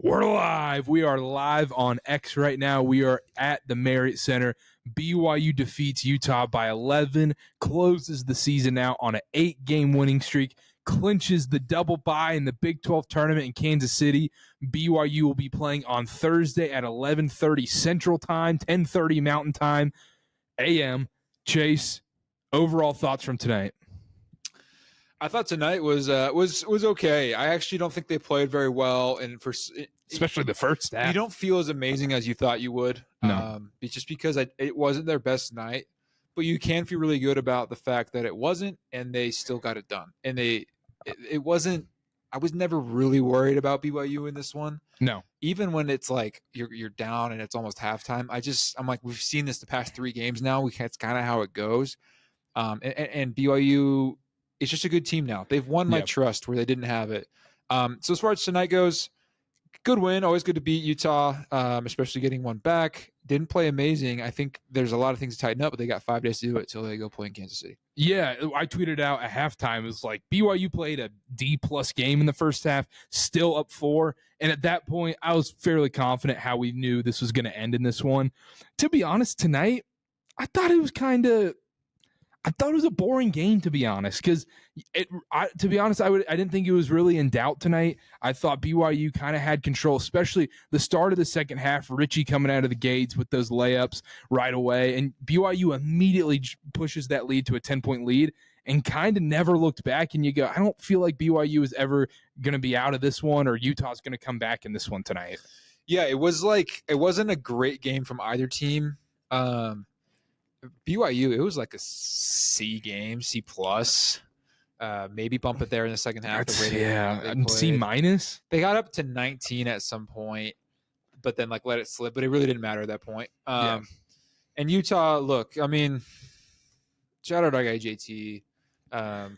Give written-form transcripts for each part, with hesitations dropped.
We're live. We are live on X right now. We are at the Marriott Center. BYU defeats Utah by 11, closes the season out on an 8-game winning streak, clinches the double bye in the Big 12 tournament in Kansas City. BYU will be playing on Thursday at 11:30 Central Time, 10:30 Mountain Time, a.m. Chase, overall thoughts from tonight? I thought tonight was okay. I actually don't think they played very well, and Especially the first half. You don't feel as amazing as you thought you would. No. It's just because it wasn't their best night, but you can feel really good about the fact that it wasn't, and they still got it done. And it wasn't. I was never really worried about BYU in this one. No. Even when it's like you're down and it's almost halftime, I'm like, we've seen this the past 3 games now. It's kind of how it goes. And BYU. It's just a good team now. They've won my trust where they didn't have it. So as far as tonight goes, good win. Always good to beat Utah, especially getting one back. Didn't play amazing. I think there's a lot of things to tighten up, but they got 5 days to do it until they go play in Kansas City. Yeah, I tweeted out at halftime. It was like BYU played a D-plus game in the first half, still up 4. And at that point, I was fairly confident how we knew this was going to end in this one. To be honest, tonight, I thought it was a boring game, to be honest, because to be honest, I didn't think it was really in doubt tonight. I thought BYU kind of had control, especially the start of the second half. Richie coming out of the gates with those layups right away, and BYU immediately pushes that lead to a 10-point lead and kind of never looked back. And you go, I don't feel like BYU is ever going to be out of this one, or Utah's going to come back in this one tonight. Yeah, it wasn't a great game from either team. BYU, it was like a C game, C plus, maybe bump it there in the second half. C minus. They got up to 19 at some point, but then let it slip. But it really didn't matter at that point. And Utah, look, I mean, shout out our guy JT. I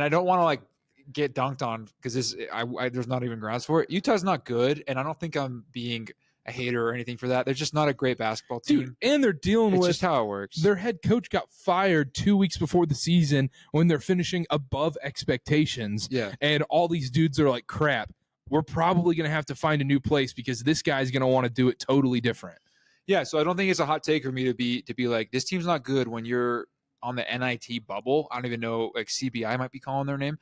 don't want to get dunked on because there's not even grounds for it. Utah's not good, and I don't think I'm being a hater or anything for that. They're just not a great basketball team. Dude, and they're dealing with just how it works. Their head coach got fired 2 weeks before the season when they're finishing above expectations. Yeah. And all these dudes are like, crap, we're probably going to have to find a new place because this guy's going to want to do it totally different. Yeah, so I don't think it's a hot take for me to be like, this team's not good when you're on the NIT bubble. I don't even know, CBI might be calling their name.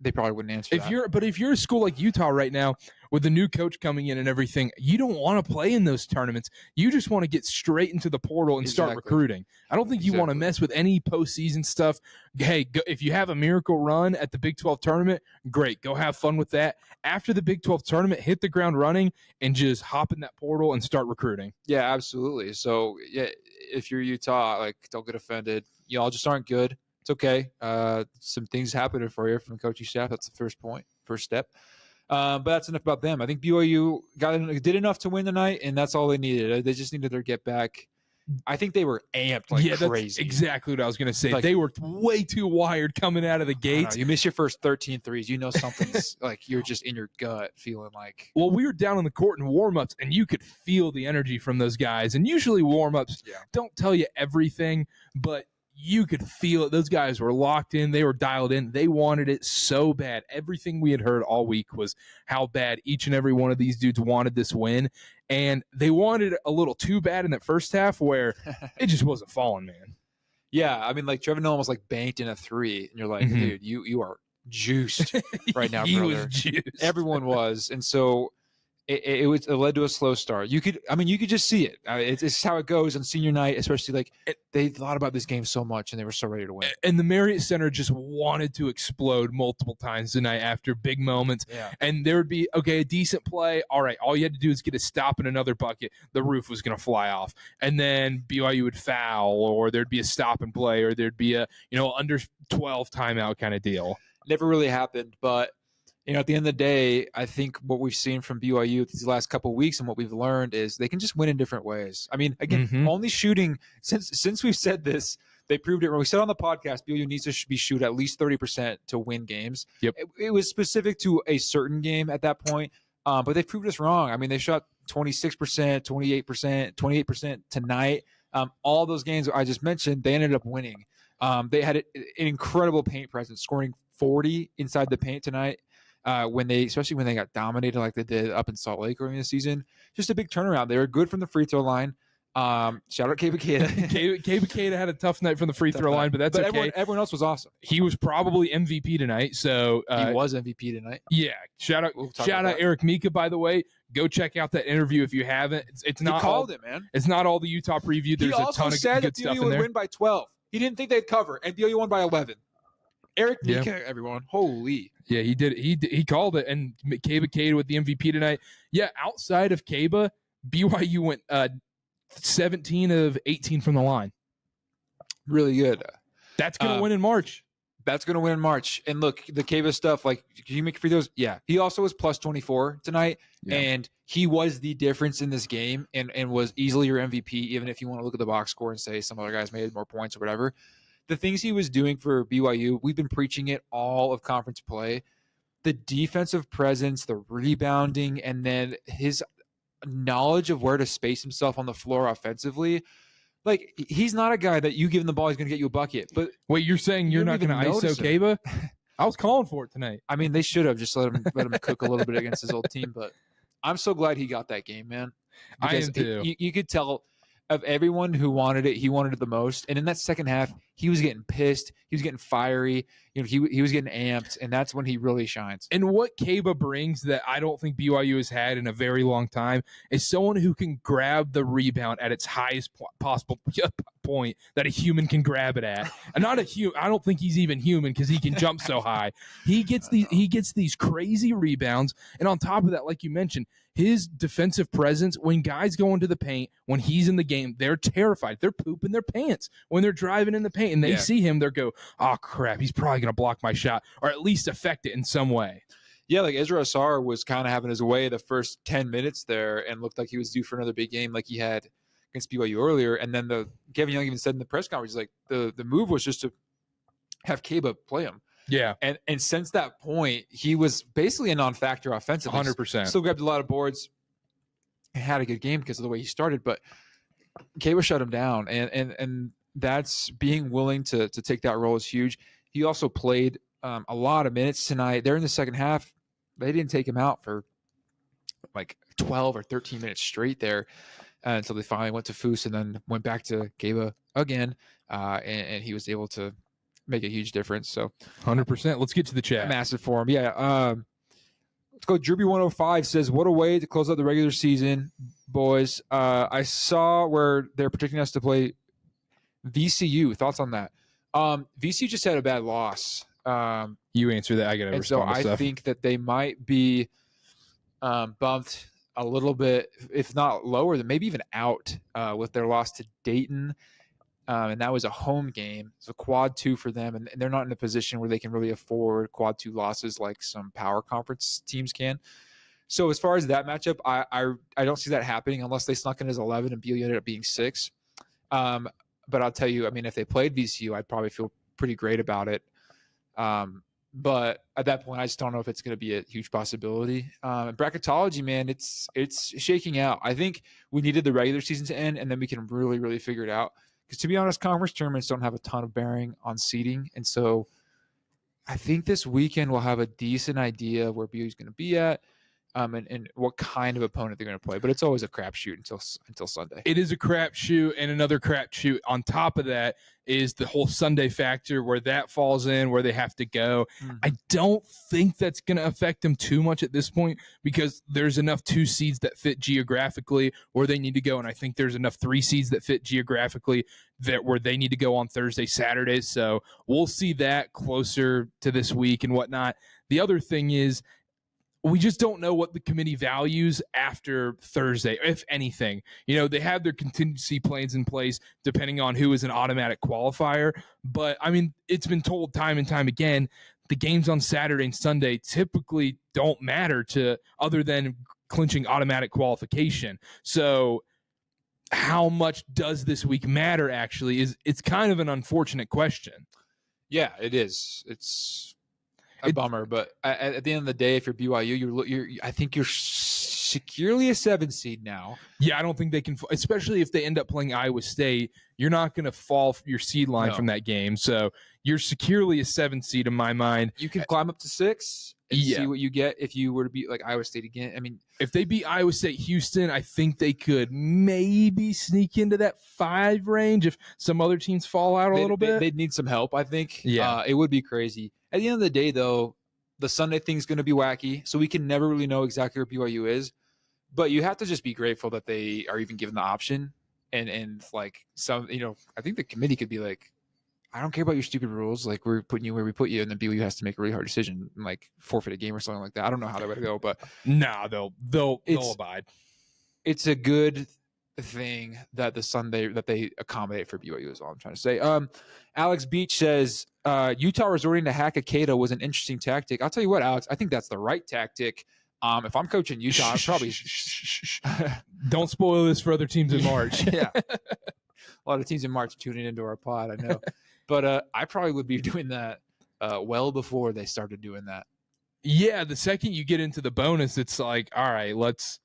They probably wouldn't answer that. But if you're a school like Utah right now with a new coach coming in and everything, you don't want to play in those tournaments. You just want to get straight into the portal and start recruiting. I don't think you want to mess with any postseason stuff. Hey, if you have a miracle run at the Big 12 tournament, great. Go have fun with that. After the Big 12 tournament, hit the ground running and just hop in that portal and start recruiting. Yeah, absolutely. So, yeah, if you're Utah, don't get offended. Y'all just aren't good. It's okay. Some things happening for you from the coaching staff. That's the first step. But that's enough about them. I think BYU did enough to win tonight, and that's all they needed. They just needed their get back. I think they were amped crazy. That's exactly what I was going to say. They were way too wired coming out of the gates. You miss your first 13 threes. You know something's you're just in your gut feeling like. Well, we were down on the court in warm-ups, and you could feel the energy from those guys. And usually warm-ups don't tell you everything, but you could feel it. Those guys were locked in. They were dialed in. They wanted it so bad. Everything we had heard all week was how bad each and every one of these dudes wanted this win. And they wanted it a little too bad in that first half where it just wasn't falling, man. Yeah, I mean, Trevor Knell almost banked in a 3, and you're like, dude, you are juiced right now, he brother. Was juiced. Everyone was. And so it led to a slow start. You could just see it. It's how it goes on senior night, especially they thought about this game so much and they were so ready to win. And the Marriott Center just wanted to explode multiple times tonight after big moments. Yeah. And there would be, a decent play. All right, all you had to do is get a stop in another bucket. The roof was going to fly off. And then BYU would foul, or there'd be a stop and play, or there'd be a, under 12 timeout kind of deal. Never really happened, but at the end of the day, I think what we've seen from BYU these last couple of weeks and what we've learned is they can just win in different ways. I mean, again, only shooting since we've said this, they proved it. When we said on the podcast, BYU needs to shoot at least 30% to win games. Yep. It was specific to a certain game at that point, but they proved us wrong. I mean, they shot 26%, 28%, 28% tonight. All those games I just mentioned, they ended up winning. They had an incredible paint presence, scoring 40 inside the paint tonight. especially when they got dominated like they did up in Salt Lake early in the season. Just a big turnaround. They were good from the free throw line. Shout out Kebakeda. Kebakeda had a tough night from the free throw line, but that's okay. Everyone else was awesome. He was probably MVP tonight. So he was MVP tonight. Yeah. Shout out Eric Mika, by the way. Go check out that interview if you haven't. It's not called it, man. It's not all the Utah preview. There's a ton of good stuff in there. He would win by 12. He didn't think they'd cover, and BYU won by 11. Eric Mika, everyone. Holy. Yeah, he did. He called it, and Keba with the MVP tonight. Yeah, outside of Keba, BYU went 17 of 18 from the line. Really good. That's going to win in March. That's going to win in March. And look, the Keba stuff, like, can you make free throws? Yeah. He also was plus 24 tonight, and he was the difference in this game and was easily your MVP, even if you want to look at the box score and say some other guys made more points or whatever. The things he was doing for BYU, we've been preaching it all of conference play. The defensive presence, the rebounding, and then his knowledge of where to space himself on the floor offensively. Like, he's not a guy that you give him the ball, he's going to get you a bucket. But wait, you're saying you're not going to ISO Keba? I was calling for it tonight. I mean, they should have just let him cook a little bit against his old team. But I'm so glad he got that game, man. I am too. You could tell of everyone who wanted it, he wanted it the most. And in that second half, he was getting pissed. He was getting fiery. You know, he was getting amped, and that's when he really shines. And what Keba brings that I don't think BYU has had in a very long time is someone who can grab the rebound at its highest possible point that a human can grab it at. And not a human. I don't think he's even human because he can jump so high. He gets these crazy rebounds, and on top of that, like you mentioned, his defensive presence, when guys go into the paint, when he's in the game, they're terrified. They're pooping their pants when they're driving in the paint, and they see him, they go, oh, crap, he's probably going to block my shot or at least affect it in some way. Yeah, like Ezra Asar was kind of having his way the first 10 minutes there and looked like he was due for another big game like he had against BYU earlier. And then Kevin Young even said in the press conference, like the move was just to have Keba play him. Yeah. And since that point, he was basically a non-factor offensively. 100%. Still grabbed a lot of boards. Had a good game because of the way he started, but Keba shut him down. And that's being willing to take that role is huge. He also played a lot of minutes tonight. There in the second half, they didn't take him out for like 12 or 13 minutes straight there until they finally went to Foose and then went back to Keba again. And he was able to make a huge difference. So 100%. Let's get to the chat. Massive for him. Yeah. Let's go. Drewby105 says, what a way to close out the regular season, boys. I saw where they're predicting us to play VCU. Thoughts on that? VCU just had a bad loss. You answer that. I got to respond to stuff. I think that they might be bumped a little bit, if not lower, than maybe even out with their loss to Dayton. And that was a home game. It's a quad 2 for them, and they're not in a position where they can really afford quad 2 losses like some power conference teams can. So as far as that matchup, I don't see that happening unless they snuck in as 11 and BYU ended up being 6. But I'll tell you, I mean, if they played VCU, I'd probably feel pretty great about it. But at that point, I just don't know if it's going to be a huge possibility. Bracketology, man, it's shaking out. I think we needed the regular season to end, and then we can really, really figure it out. Because to be honest, conference tournaments don't have a ton of bearing on seeding. And so I think this weekend we'll have a decent idea of where BYU is going to be at. And what kind of opponent they're going to play. But it's always a crapshoot until Sunday. It is a crapshoot, and another crapshoot on top of that is the whole Sunday factor where that falls in, where they have to go. Mm-hmm. I don't think that's going to affect them too much at this point because there's enough 2 seeds that fit geographically where they need to go, and I think there's enough 3 seeds that fit geographically where they need to go on Thursday, Saturday. So we'll see that closer to this week and whatnot. The other thing is, we just don't know what the committee values after Thursday, if anything. You know, they have their contingency plans in place depending on who is an automatic qualifier. But, I mean, it's been told time and time again, the games on Saturday and Sunday typically don't matter to other than clinching automatic qualification. So how much does this week matter actually it's kind of an unfortunate question. Yeah, it is. It's a bummer, but at the end of the day, if you're BYU, I think you're securely a 7 seed now. Yeah, I don't think they can, especially if they end up playing Iowa State. You're not going to fall your seed line from that game, so you're securely a 7 seed in my mind. You can climb up to 6, and see what you get if you were to beat like Iowa State again. I mean, if they beat Iowa State, Houston, I think they could maybe sneak into that 5 range if some other teams fall out a little bit. They'd need some help, I think. Yeah. It would be crazy. At the end of the day, though, the Sunday thing's going to be wacky, so we can never really know exactly where BYU is. But you have to just be grateful that they are even given the option. And like some, I think the committee could be like, I don't care about your stupid rules. Like, we're putting you where we put you, and then BYU has to make a really hard decision, and like forfeit a game or something like that. I don't know how that would go, but they'll abide. It's a good thing that the Sunday that they accommodate for BYU is all I'm trying to say. Alex Beach says Utah resorting to hack Akeda was an interesting tactic. I'll tell you what, Alex, I think that's the right tactic. If I'm coaching Utah, I'd probably don't spoil this for other teams in March. Yeah, a lot of teams in March tuning into our pod, I know, but I probably would be doing that well before they started doing that. Yeah, the second you get into the bonus, it's like, all right, let's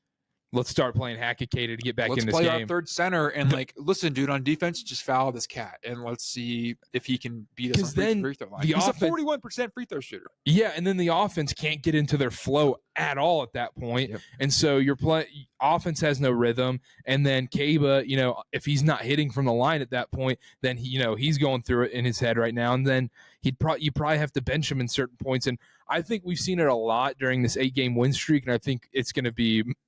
start playing hack Akeda to get back in this game. Let's play our third center and like, listen, dude, on defense, just foul this cat and let's see if he can beat us on the free throw line. He's a 41% free throw shooter. Yeah, and then the offense can't get into their flow at all at that point. Yep. And so your offense has no rhythm. And then Kaba, if he's not hitting from the line at that point, then he's going through it in his head right now. And then you probably have to bench him in certain points. And I think we've seen it a lot during this 8-game win streak, and I think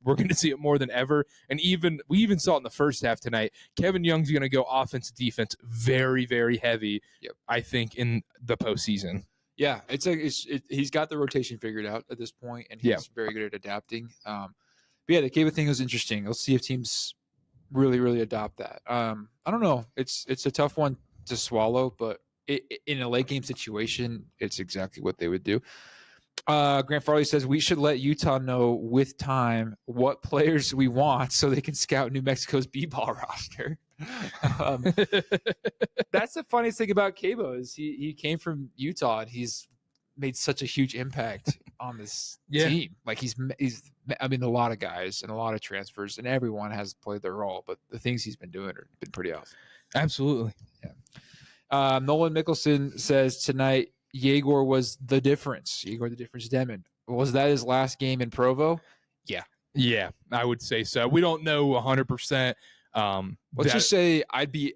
we're going to see it more than ever. And we even saw it in the first half tonight. Kevin Young's going to go offense defense very, very heavy. Yep. I think in the postseason. Yeah, he's got the rotation figured out at this point, and he's very good at adapting. But yeah, the Kaba thing was interesting. Let's see if teams really, really adopt that. I don't know. It's a tough one to swallow, but in a late game situation, it's exactly what they would do. Grant Farley says we should let Utah know with time what players we want so they can scout New Mexico's B-ball roster. That's the funniest thing about Cabo is he came from Utah and he's made such a huge impact on this team. Like he's a lot of guys and a lot of transfers and everyone has played their role, but the things he's been doing have been pretty awesome. Absolutely. Yeah. Nolan Mickelson says tonight Yegor was the difference. Yegor the difference Demon. Was that his last game in Provo? Yeah. Yeah, I would say so. We don't know 100%. Let's just say I'd be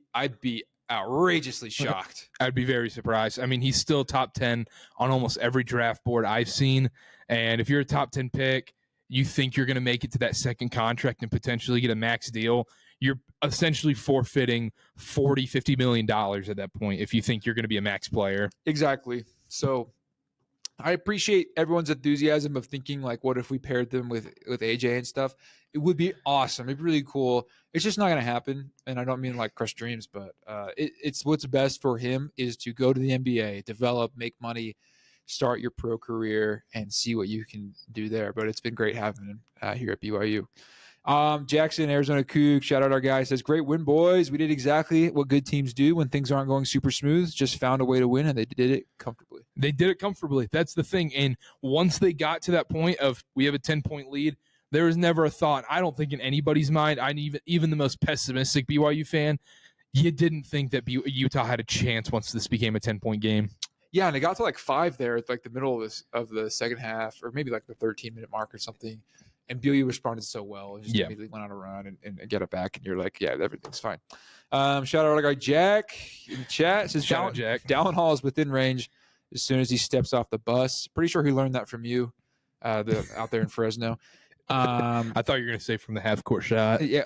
outrageously shocked. I'd be very surprised. I mean, he's still top 10 on almost every draft board I've seen. And if you're a top 10 pick, you think you're going to make it to that second contract and potentially get a max deal, you're essentially forfeiting $40-50 million at that point if you think you're going to be a max player. Exactly. So I appreciate everyone's enthusiasm of thinking like, what if we paired them with AJ and stuff? It would be awesome. It'd be really cool. It's just not going to happen. And I don't mean like crush dreams, but it's what's best for him is to go to the NBA, develop, make money, start your pro career, and see what you can do there. But it's been great having him here at BYU. Jackson, Arizona Coug, shout out our guy, says, great win, boys. We did exactly what good teams do when things aren't going super smooth. Just found a way to win, and they did it comfortably. They did it comfortably. That's the thing. And once they got to that point of we have a 10-point lead, there was never a thought, I don't think in anybody's mind, even the most pessimistic BYU fan, you didn't think that Utah had a chance once this became a 10-point game. Yeah, and it got to like 5 there at like the middle of the second half, or maybe like the 13-minute mark or something. And BYU responded so well. Just immediately went on a run and get it back. And you're like, yeah, everything's fine. Shout out our guy Jack in the chat. Says Dallin Hall is within range as soon as he steps off the bus. Pretty sure he learned that from you out there in Fresno. I thought you were going to say from the half-court shot. Yeah.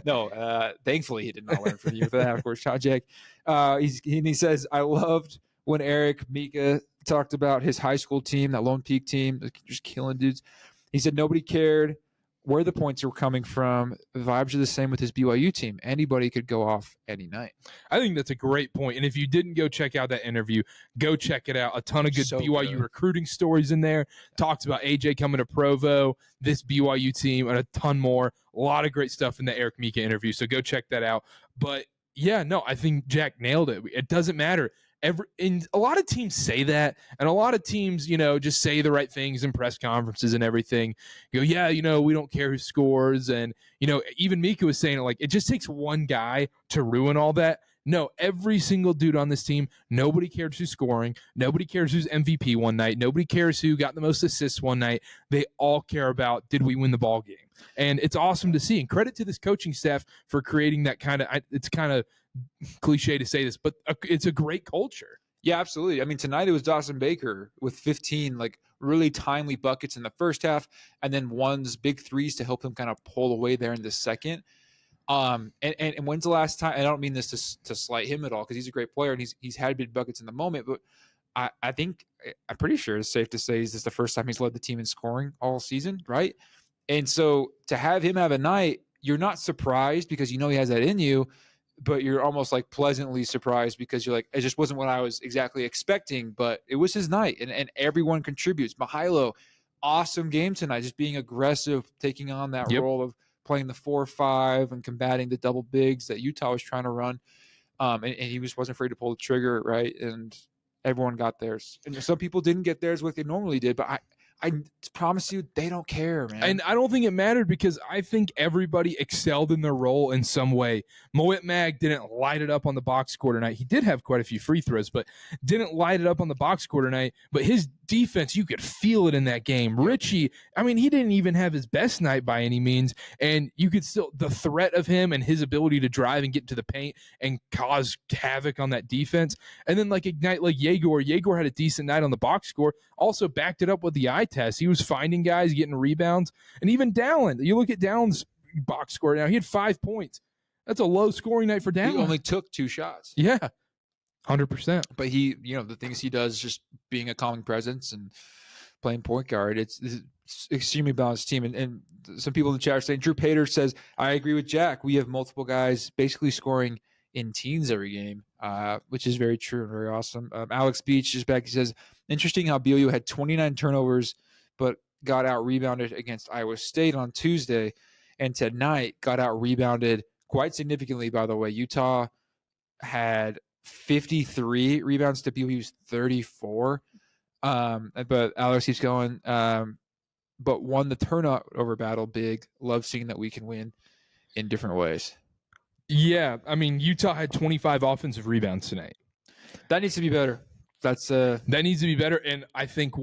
No. Thankfully, he did not learn from you for the half-court shot, Jack. He says, I loved when Eric Mika talked about his high school team, that Lone Peak team, just killing dudes. He said nobody cared where the points were coming from. The vibes are the same with his BYU team. Anybody could go off any night. I think that's a great point. And if you didn't go check out that interview, go check it out. A ton of good BYU recruiting stories in there. Talks about AJ coming to Provo, this BYU team, and a ton more. A lot of great stuff in the Eric Mika interview. So go check that out. But yeah, no, I think Jack nailed it. It doesn't matter. And a lot of teams say that, and a lot of teams, just say the right things in press conferences and everything. You go, yeah, we don't care who scores. And, even Mika was saying it, like, it just takes one guy to ruin all that. No, every single dude on this team, nobody cares who's scoring. Nobody cares who's MVP one night. Nobody cares who got the most assists one night. They all care about, did we win the ball game? And it's awesome to see. And credit to this coaching staff for creating that kind of, it's kind of cliche to say this, but it's a great culture. Yeah, absolutely. I mean, tonight it was Dawson Baker with 15 like really timely buckets in the first half, and then one's big threes to help him kind of pull away there in the second. And when's the last time? I don't mean this to slight him at all, because he's a great player and he's had big buckets in the moment. But I think I'm pretty sure it's safe to say this is the first time he's led the team in scoring all season, right? And so to have him have a night, you're not surprised because you know he has that in you, but you're almost like pleasantly surprised because you're like, it just wasn't what I was exactly expecting, but it was his night, and everyone contributes. Mihailo, awesome game tonight, just being aggressive, taking on that role of playing the 4-5 and combating the double bigs that Utah was trying to run. And he wasn't afraid to pull the trigger, right? And everyone got theirs. And some people didn't get theirs what they normally did, but I promise you, they don't care, man. And I don't think it mattered because I think everybody excelled in their role in some way. Moet Mag didn't light it up on the box score tonight. He did have quite a few free throws, but didn't light it up on the box score tonight. But his defense, you could feel it in that game. Richie, I mean, he didn't even have his best night by any means, and you could still, the threat of him and his ability to drive and get into the paint and cause havoc on that defense. And then like ignite like Yegor had a decent night on the box score, also backed it up with the eye test. He was finding guys, getting rebounds. And even Dallin, you look at Dallin's box score now, he had 5 points. That's a low scoring night for Dallin. He only took 2 shots. Yeah, 100%. But he, the things he does, just being a calming presence and playing point guard, it's extremely balanced team. And some people in the chat are saying, Drew Pater says, I agree with Jack. We have multiple guys basically scoring in teens every game, which is very true and very awesome. Alex Beach is back. He says, interesting how BYU had 29 turnovers, but got out rebounded against Iowa State on Tuesday, and tonight got out rebounded quite significantly. By the way, Utah had 53 rebounds to BYU's 34. But Alex keeps going. But won the turnover battle big. Love seeing that we can win in different ways. Yeah, I mean, Utah had 25 offensive rebounds tonight. That needs to be better. That needs to be better. And I think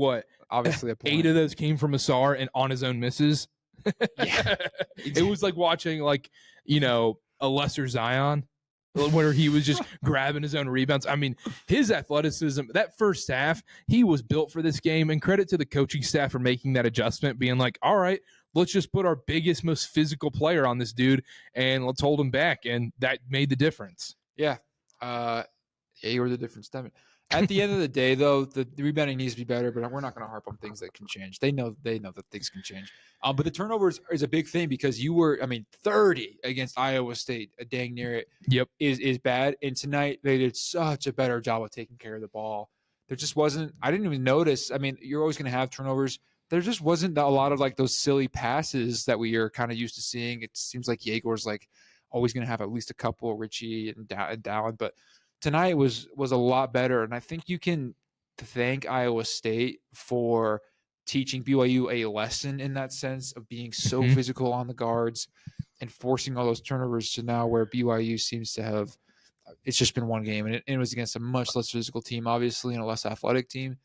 obviously a point. 8 of those came from Asar and on his own misses. Yeah. It was like watching a lesser Zion where he was just grabbing his own rebounds. I mean, his athleticism, that first half, he was built for this game, and credit to the coaching staff for making that adjustment, being like, all right, let's just put our biggest, most physical player on this dude and let's hold him back. And that made the difference. Yeah. You were the difference. At the end of the day, though, the rebounding needs to be better, but we're not going to harp on things that can change. They know that things can change. But the turnovers is a big thing because you were, 30 against Iowa State, dang near it. Yep. Is bad. And tonight they did such a better job of taking care of the ball. There just wasn't, I didn't even notice. I mean, you're always going to have turnovers. There just wasn't a lot of like those silly passes that we are kind of used to seeing. It seems like Yegor's like always going to have at least a couple, Richie and Dallin, but tonight was a lot better. And I think you can thank Iowa State for teaching BYU a lesson in that sense of being so physical on the guards and forcing all those turnovers to now where BYU seems to have, it's just been one game, and it was against a much less physical team, obviously, and a less athletic team.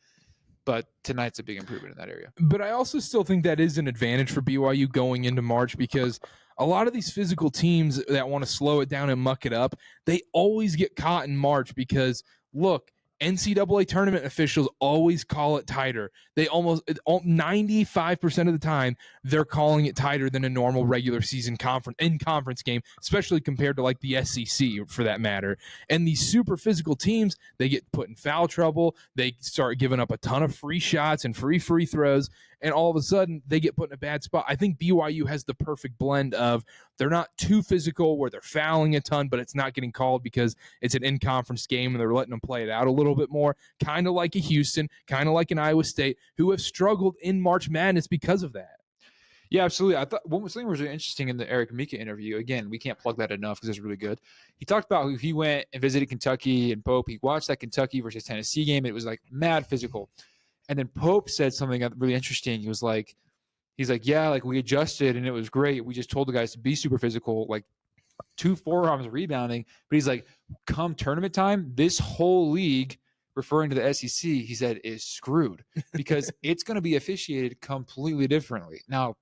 But tonight's a big improvement in that area. But I also still think that is an advantage for BYU going into March because a lot of these physical teams that want to slow it down and muck it up, they always get caught in March because, look, NCAA tournament officials always call it tighter. They almost 95% of the time they're calling it tighter than a normal regular season conference game, especially compared to like the SEC for that matter. And these super physical teams, they get put in foul trouble. They start giving up a ton of free shots and free throws. And all of a sudden, they get put in a bad spot. I think BYU has the perfect blend of they're not too physical where they're fouling a ton, but it's not getting called because it's an in-conference game and they're letting them play it out a little bit more, kind of like a Houston, kind of like an Iowa State, who have struggled in March Madness because of that. Yeah, absolutely. I thought something was really interesting in the Eric Mika interview. Again, we can't plug that enough because it's really good. He talked about how he went and visited Kentucky and Pope. He watched that Kentucky versus Tennessee game. It was like mad physical. And then Pope said something really interesting. He's like, yeah, like we adjusted and it was great. We just told the guys to be super physical. Like 2 forearms rebounding. But he's like, come tournament time, this whole league, referring to the SEC, he said, is screwed because it's going to be officiated completely differently. Now,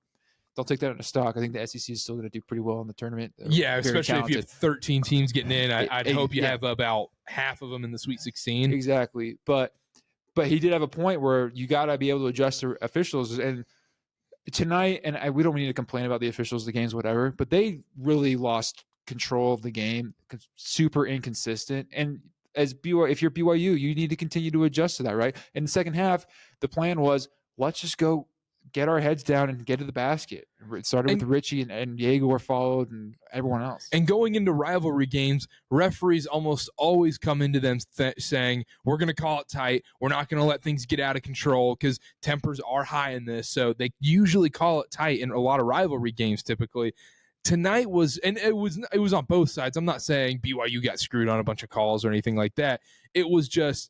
don't take that into stock. I think the SEC is still going to do pretty well in the tournament. Yeah, especially if you have 13 teams getting in. I'd hope you have about half of them in the Sweet 16. Exactly. But he did have a point where you got to be able to adjust the officials. And tonight, and we don't need to complain about the officials, the games, whatever, but they really lost control of the game, super inconsistent. And as BYU, if you're BYU, you need to continue to adjust to that, right? In the second half, the plan was, let's just go get our heads down and get to the basket. It started with Richie and Yegor followed and everyone else. And going into rivalry games, referees almost always come into them saying, we're going to call it tight. We're not going to let things get out of control because tempers are high in this. So they usually call it tight in a lot of rivalry games typically. Tonight was, and it was on both sides. I'm not saying BYU got screwed on a bunch of calls or anything like that. It was just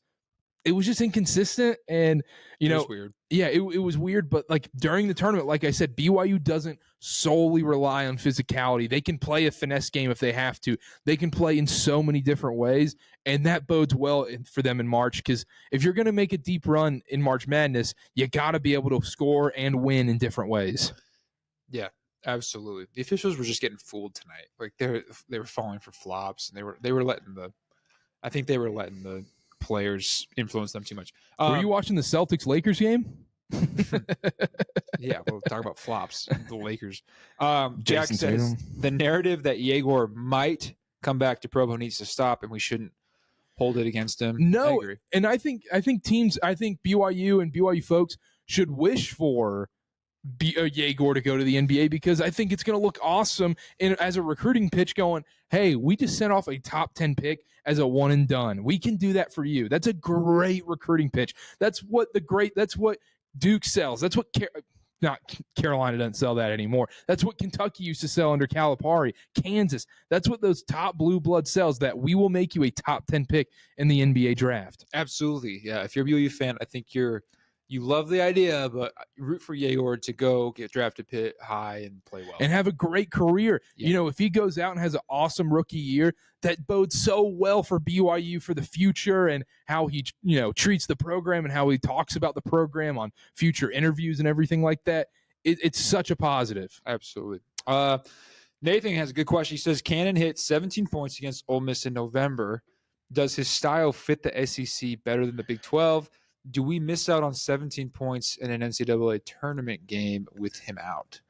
inconsistent, and it was weird. Yeah, it was weird. But like during the tournament, like I said, BYU doesn't solely rely on physicality. They can play a finesse game if they have to. They can play in so many different ways, and that bodes well for them in March. Because if you're going to make a deep run in March Madness, you got to be able to score and win in different ways. Yeah. Absolutely. The officials were just getting fooled tonight. Like they were falling for flops, and they were letting the players influence them too much. Were you watching the Celtics-Lakers game? Yeah, we'll talk about flops. The Lakers. Jack says the narrative that Yegor might come back to Provo needs to stop, and we shouldn't hold it against him. No, and I think BYU and BYU folks should wish for Yegor to go to the NBA, because I think it's going to look awesome as a recruiting pitch going, hey, we just sent off a top 10 pick as a one and done. We can do that for you. That's a great recruiting pitch. That's what Duke sells. That's what Carolina doesn't sell that anymore. That's what Kentucky used to sell under Calipari. Kansas. That's what those top blue blood sells, that we will make you a top 10 pick in the NBA draft. Absolutely. Yeah. If you're a BYU fan, I think you love the idea, but root for Yegor to go get drafted high and play well. And have a great career. Yeah. You know, if he goes out and has an awesome rookie year, that bodes so well for BYU for the future, and how he, treats the program and how he talks about the program on future interviews and everything like that. It's such a positive. Absolutely. Nathan has a good question. He says, Cannon hit 17 points against Ole Miss in November. Does his style fit the SEC better than the Big 12? Do we miss out on 17 points in an NCAA tournament game with him out?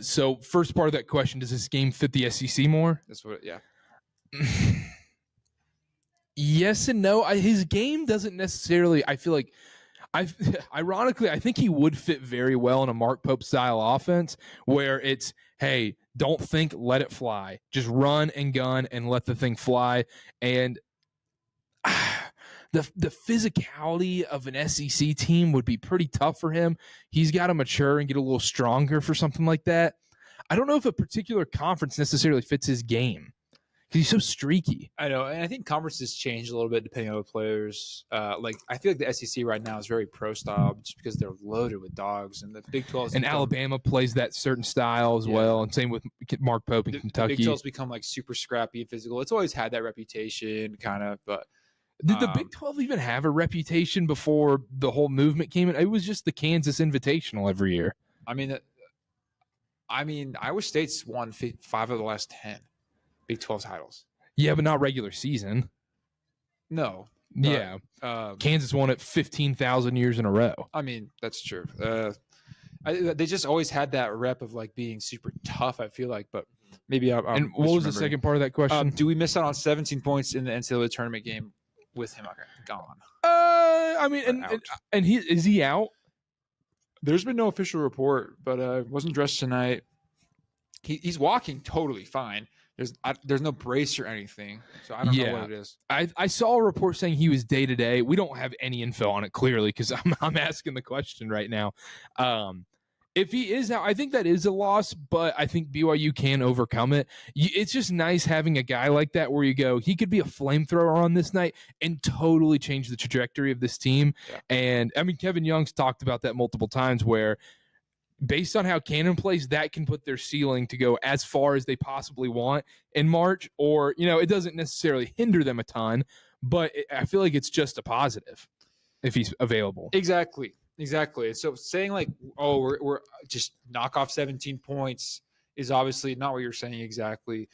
So first part of that question, does this game fit the SEC more? That's what, yeah. Yes and no. His game doesn't necessarily, I feel like, ironically, I think he would fit very well in a Mark Pope style offense where it's, hey, don't think, let it fly. Just run and gun and let the thing fly. And the physicality of an SEC team would be pretty tough for him. He's got to mature and get a little stronger for something like that. I don't know if a particular conference necessarily fits his game because he's so streaky. I know, and I think conferences change a little bit depending on the players. I feel like the SEC right now is very pro style just because they're loaded with dogs, and the Big 12 and Alabama plays that certain style as well, and same with Mark Pope in Kentucky. The Big 12's become like super scrappy and physical. It's always had that reputation, kind of, but. Did the Big 12 even have a reputation before the whole movement came in? It was just the Kansas Invitational every year. I mean, Iowa State's won 5 of the last 10 Big 12 titles. Yeah, but not regular season. No. Yeah. Kansas won it 15,000 years in a row. I mean, that's true. They just always had that rep of like being super tough, I feel like, but maybe I'm And what was the second part of that question? Do we miss out on 17 points in the NCAA tournament game with him gone? I mean, and is he out? There's been no official report, but wasn't dressed tonight. He's walking totally fine. There's no brace or anything, so I don't know what it is. I saw a report saying he was day to day. We don't have any info on it clearly because I'm asking the question right now. If he is out, I think that is a loss, but I think BYU can overcome it. It's just nice having a guy like that where you go, he could be a flamethrower on this night and totally change the trajectory of this team. Yeah. And I mean, Kevin Young's talked about that multiple times where based on how Cannon plays, that can put their ceiling to go as far as they possibly want in March, or, it doesn't necessarily hinder them a ton, but I feel like it's just a positive if he's available. Exactly. So saying like, oh, we're just knock off 17 points is obviously not what you're saying exactly.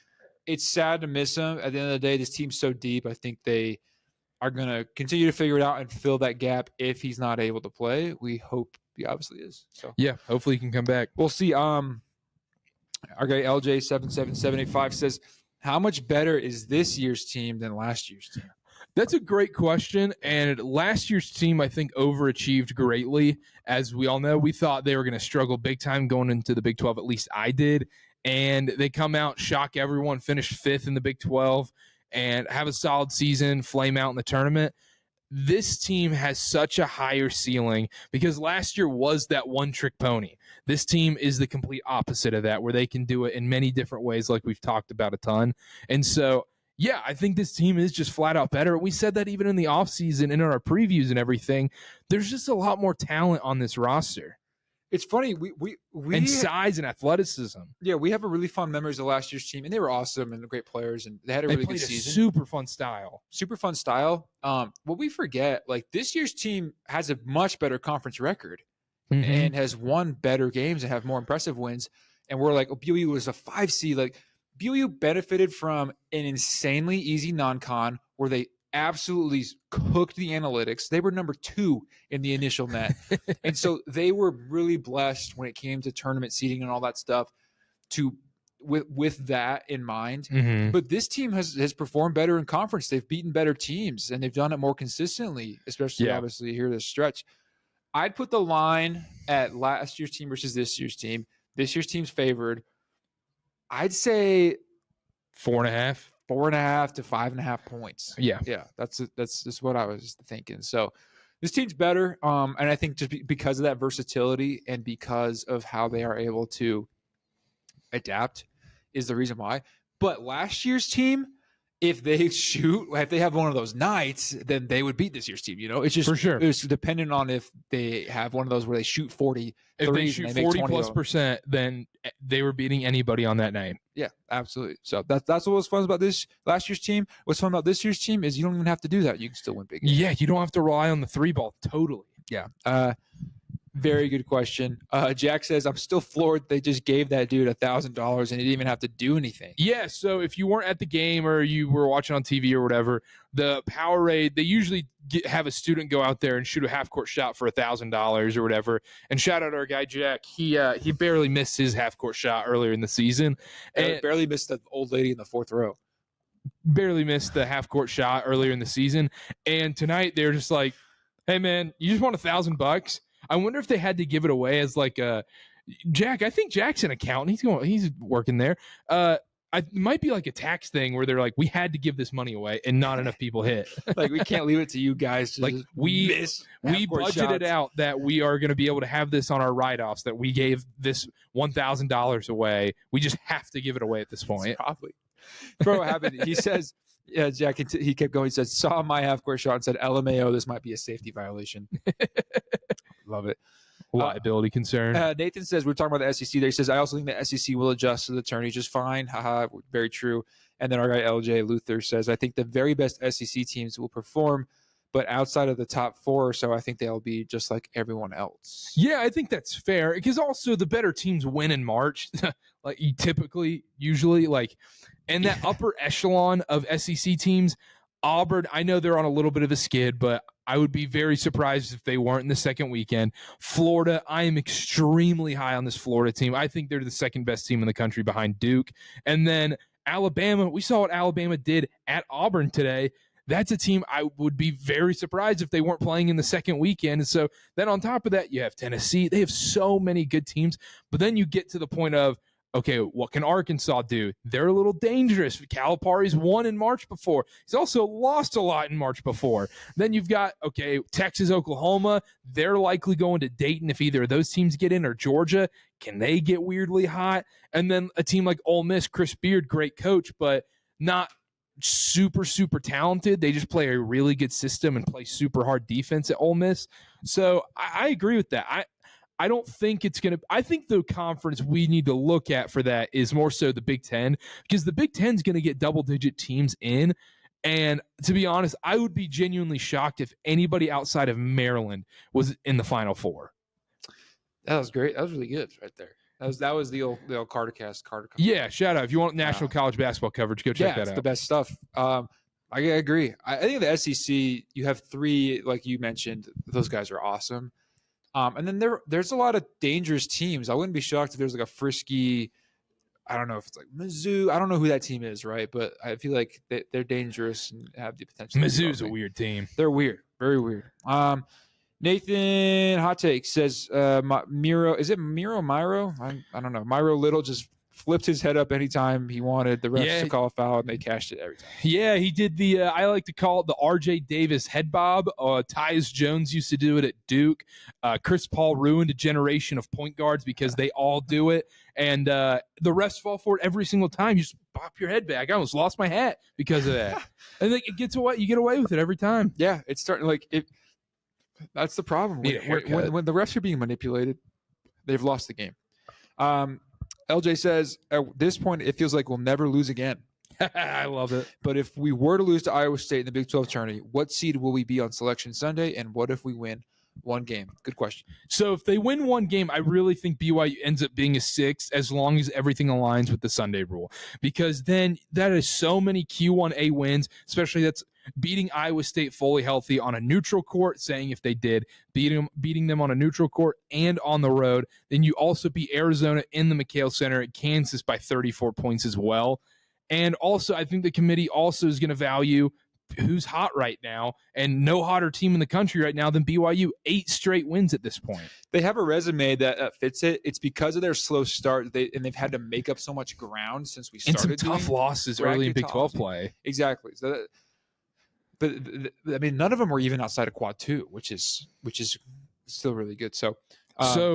It's sad to miss him. At the end of the day, this team's so deep. I think they are going to continue to figure it out and fill that gap if he's not able to play. We hope he obviously is. So yeah, hopefully he can come back. We'll see. Our guy LJ77785 says, how much better is this year's team than last year's team? That's a great question, and last year's team, I think, overachieved greatly. As we all know, we thought they were going to struggle big time going into the Big 12, at least I did, and they come out, shock everyone, finish 5th in the Big 12, and have a solid season, flame out in the tournament. This team has such a higher ceiling because last year was that one-trick pony. This team is the complete opposite of that, where they can do it in many different ways like we've talked about a ton. And so, yeah, I think this team is just flat out better. We said that even in the offseason and in our previews and everything. There's just a lot more talent on this roster. It's funny, we and size and athleticism. Yeah, we have a really fond memories of last year's team, and they were awesome and great players, and they had a really good season. Super fun style. What we forget, like this year's team has a much better conference record and has won better games and have more impressive wins. And we're like, oh, BYU was a 5 seed. Like BYU benefited from an insanely easy non-con where they absolutely cooked the analytics. They were number 2 in the initial net. And so they were really blessed when it came to tournament seeding and all that stuff with that in mind. But this team has performed better in conference. They've beaten better teams and they've done it more consistently, especially obviously here this stretch. I'd put the line at last year's team versus this year's team. This year's team's favored. I'd say 4.5 to 5.5 points. Yeah, that's what I was thinking. So this team's better, and I think just because of that versatility and because of how they are able to adapt is the reason why. But last year's team, if they have one of those nights, then they would beat this year's team. It's just for sure. It's dependent on if they have one of those where they shoot 40. If they shoot 40+%, then they were beating anybody on that night. Yeah, absolutely. So that's what was fun about this last year's team. What's fun about this year's team is you don't even have to do that. You can still win big games. Yeah, you don't have to rely on the 3-ball. Totally. Yeah. Very good question. Jack says, I'm still floored they just gave that dude $1,000 and he didn't even have to do anything. Yeah, so if you weren't at the game or you were watching on TV or whatever, the Powerade, they usually have a student go out there and shoot a half-court shot for $1,000 or whatever. And shout out to our guy, Jack. He barely missed his half-court shot earlier in the season. And barely missed the old lady in the 4th row. Barely missed the half-court shot earlier in the season. And tonight they're just like, hey, man, you just want $1,000? I wonder if they had to give it away as like a Jack. I think Jack's an accountant. He's working there. It might be like a tax thing where they're like, we had to give this money away and not enough people hit. Like we can't leave it to you guys to like we budgeted out that we are going to be able to have this on our write-offs, that we gave this $1,000 away. We just have to give it away at this point. Probably. Bro, what happened? He says, yeah, Jack, he kept going. He said, saw my half-court shot and said, LMAO, this might be a safety violation. Love it. Liability concern. Nathan says, we're talking about the SEC there. He says, I also think the SEC will adjust to the tourney just fine. Haha, very true. And then our guy LJ Luther says, I think the very best SEC teams will perform, but outside of the top 4 or so, I think they'll be just like everyone else. Yeah, I think that's fair because also the better teams win in March. Like you usually like, and that upper echelon of SEC teams, Auburn, I know they're on a little bit of a skid, but I would be very surprised if they weren't in the second weekend. Florida, I am extremely high on this Florida team. I think they're the second best team in the country behind Duke. And then Alabama, we saw what Alabama did at Auburn today. That's a team I would be very surprised if they weren't playing in the second weekend. And so then on top of that, you have Tennessee. They have so many good teams. But then you get to the point of, okay, what can Arkansas do? They're a little dangerous. Calipari's won in March before. He's also lost a lot in March before. Then you've got, okay, Texas, Oklahoma. They're likely going to Dayton if either of those teams get in, or Georgia. Can they get weirdly hot? And then a team like Ole Miss, Chris Beard, great coach, but not super, super talented. They just play a really good system and play super hard defense at Ole Miss. So I agree with that. I don't think it's going to – I think the conference we need to look at for that is more so the Big Ten, because the Big Ten is going to get double-digit teams in. And to be honest, I would be genuinely shocked if anybody outside of Maryland was in the Final Four. That was great. That was really good right there. That was the old Carter. Yeah, shout out. If you want national college basketball coverage, go check that out. It's the best stuff. I agree. I think the SEC, you have 3, like you mentioned. Those guys are awesome. And then there's a lot of dangerous teams. I wouldn't be shocked if there's like a frisky, I don't know if it's like Mizzou. I don't know who that team is, right? But I feel like they're dangerous and have the potential. Mizzou's a weird team. They're weird. Very weird. Nathan Hot Take says, Miro, is it Miro? I don't know. Miro Little just flipped his head up anytime he wanted the refs to call a foul, and they cashed it every time. Yeah, he did the, I like to call it the RJ Davis head bob. Tyus Jones used to do it at Duke. Chris Paul ruined a generation of point guards because they all do it. And the refs fall for it every single time. You just pop your head back. I almost lost my hat because of that. And then it gets away. You get away with it every time. Yeah, it's starting like it. That's the problem. When the refs are being manipulated, they've lost the game. LJ says, at this point, it feels like we'll never lose again. I love it. But if we were to lose to Iowa State in the Big 12 tourney, what seed will we be on Selection Sunday? And what if we win one game? Good question. So if they win one game, I really think BYU ends up being a 6 as long as everything aligns with the Sunday rule. Because then that is so many Q1A wins, especially that's beating Iowa State fully healthy on a neutral court, saying if they did, beating them on a neutral court and on the road. Then you also beat Arizona in the McHale Center at Kansas by 34 points as well. And also, I think the committee also is going to value who's hot right now, and no hotter team in the country right now than BYU. 8 straight wins at this point. They have a resume that fits it. It's because of their slow start, and they've had to make up so much ground since we started. And some tough losses early in Big 12 play. Exactly. So but I mean, none of them were even outside of quad 2, which is still really good. So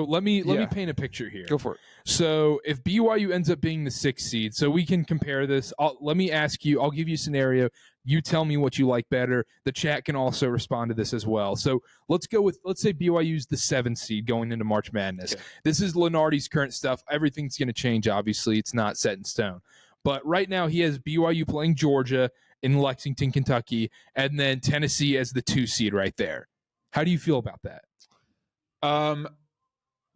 let me paint a picture here. Go for it. So if BYU ends up being the 6th seed, so we can compare this. Let me ask you. I'll give you a scenario. You tell me what you like better. The chat can also respond to this as well. So let's say BYU's the 7th seed going into March Madness. Okay. This is Lenardi's current stuff. Everything's going to change. Obviously, it's not set in stone. But right now he has BYU playing Georgia in Lexington, Kentucky, and then Tennessee as the 2 seed right there. How do you feel about that?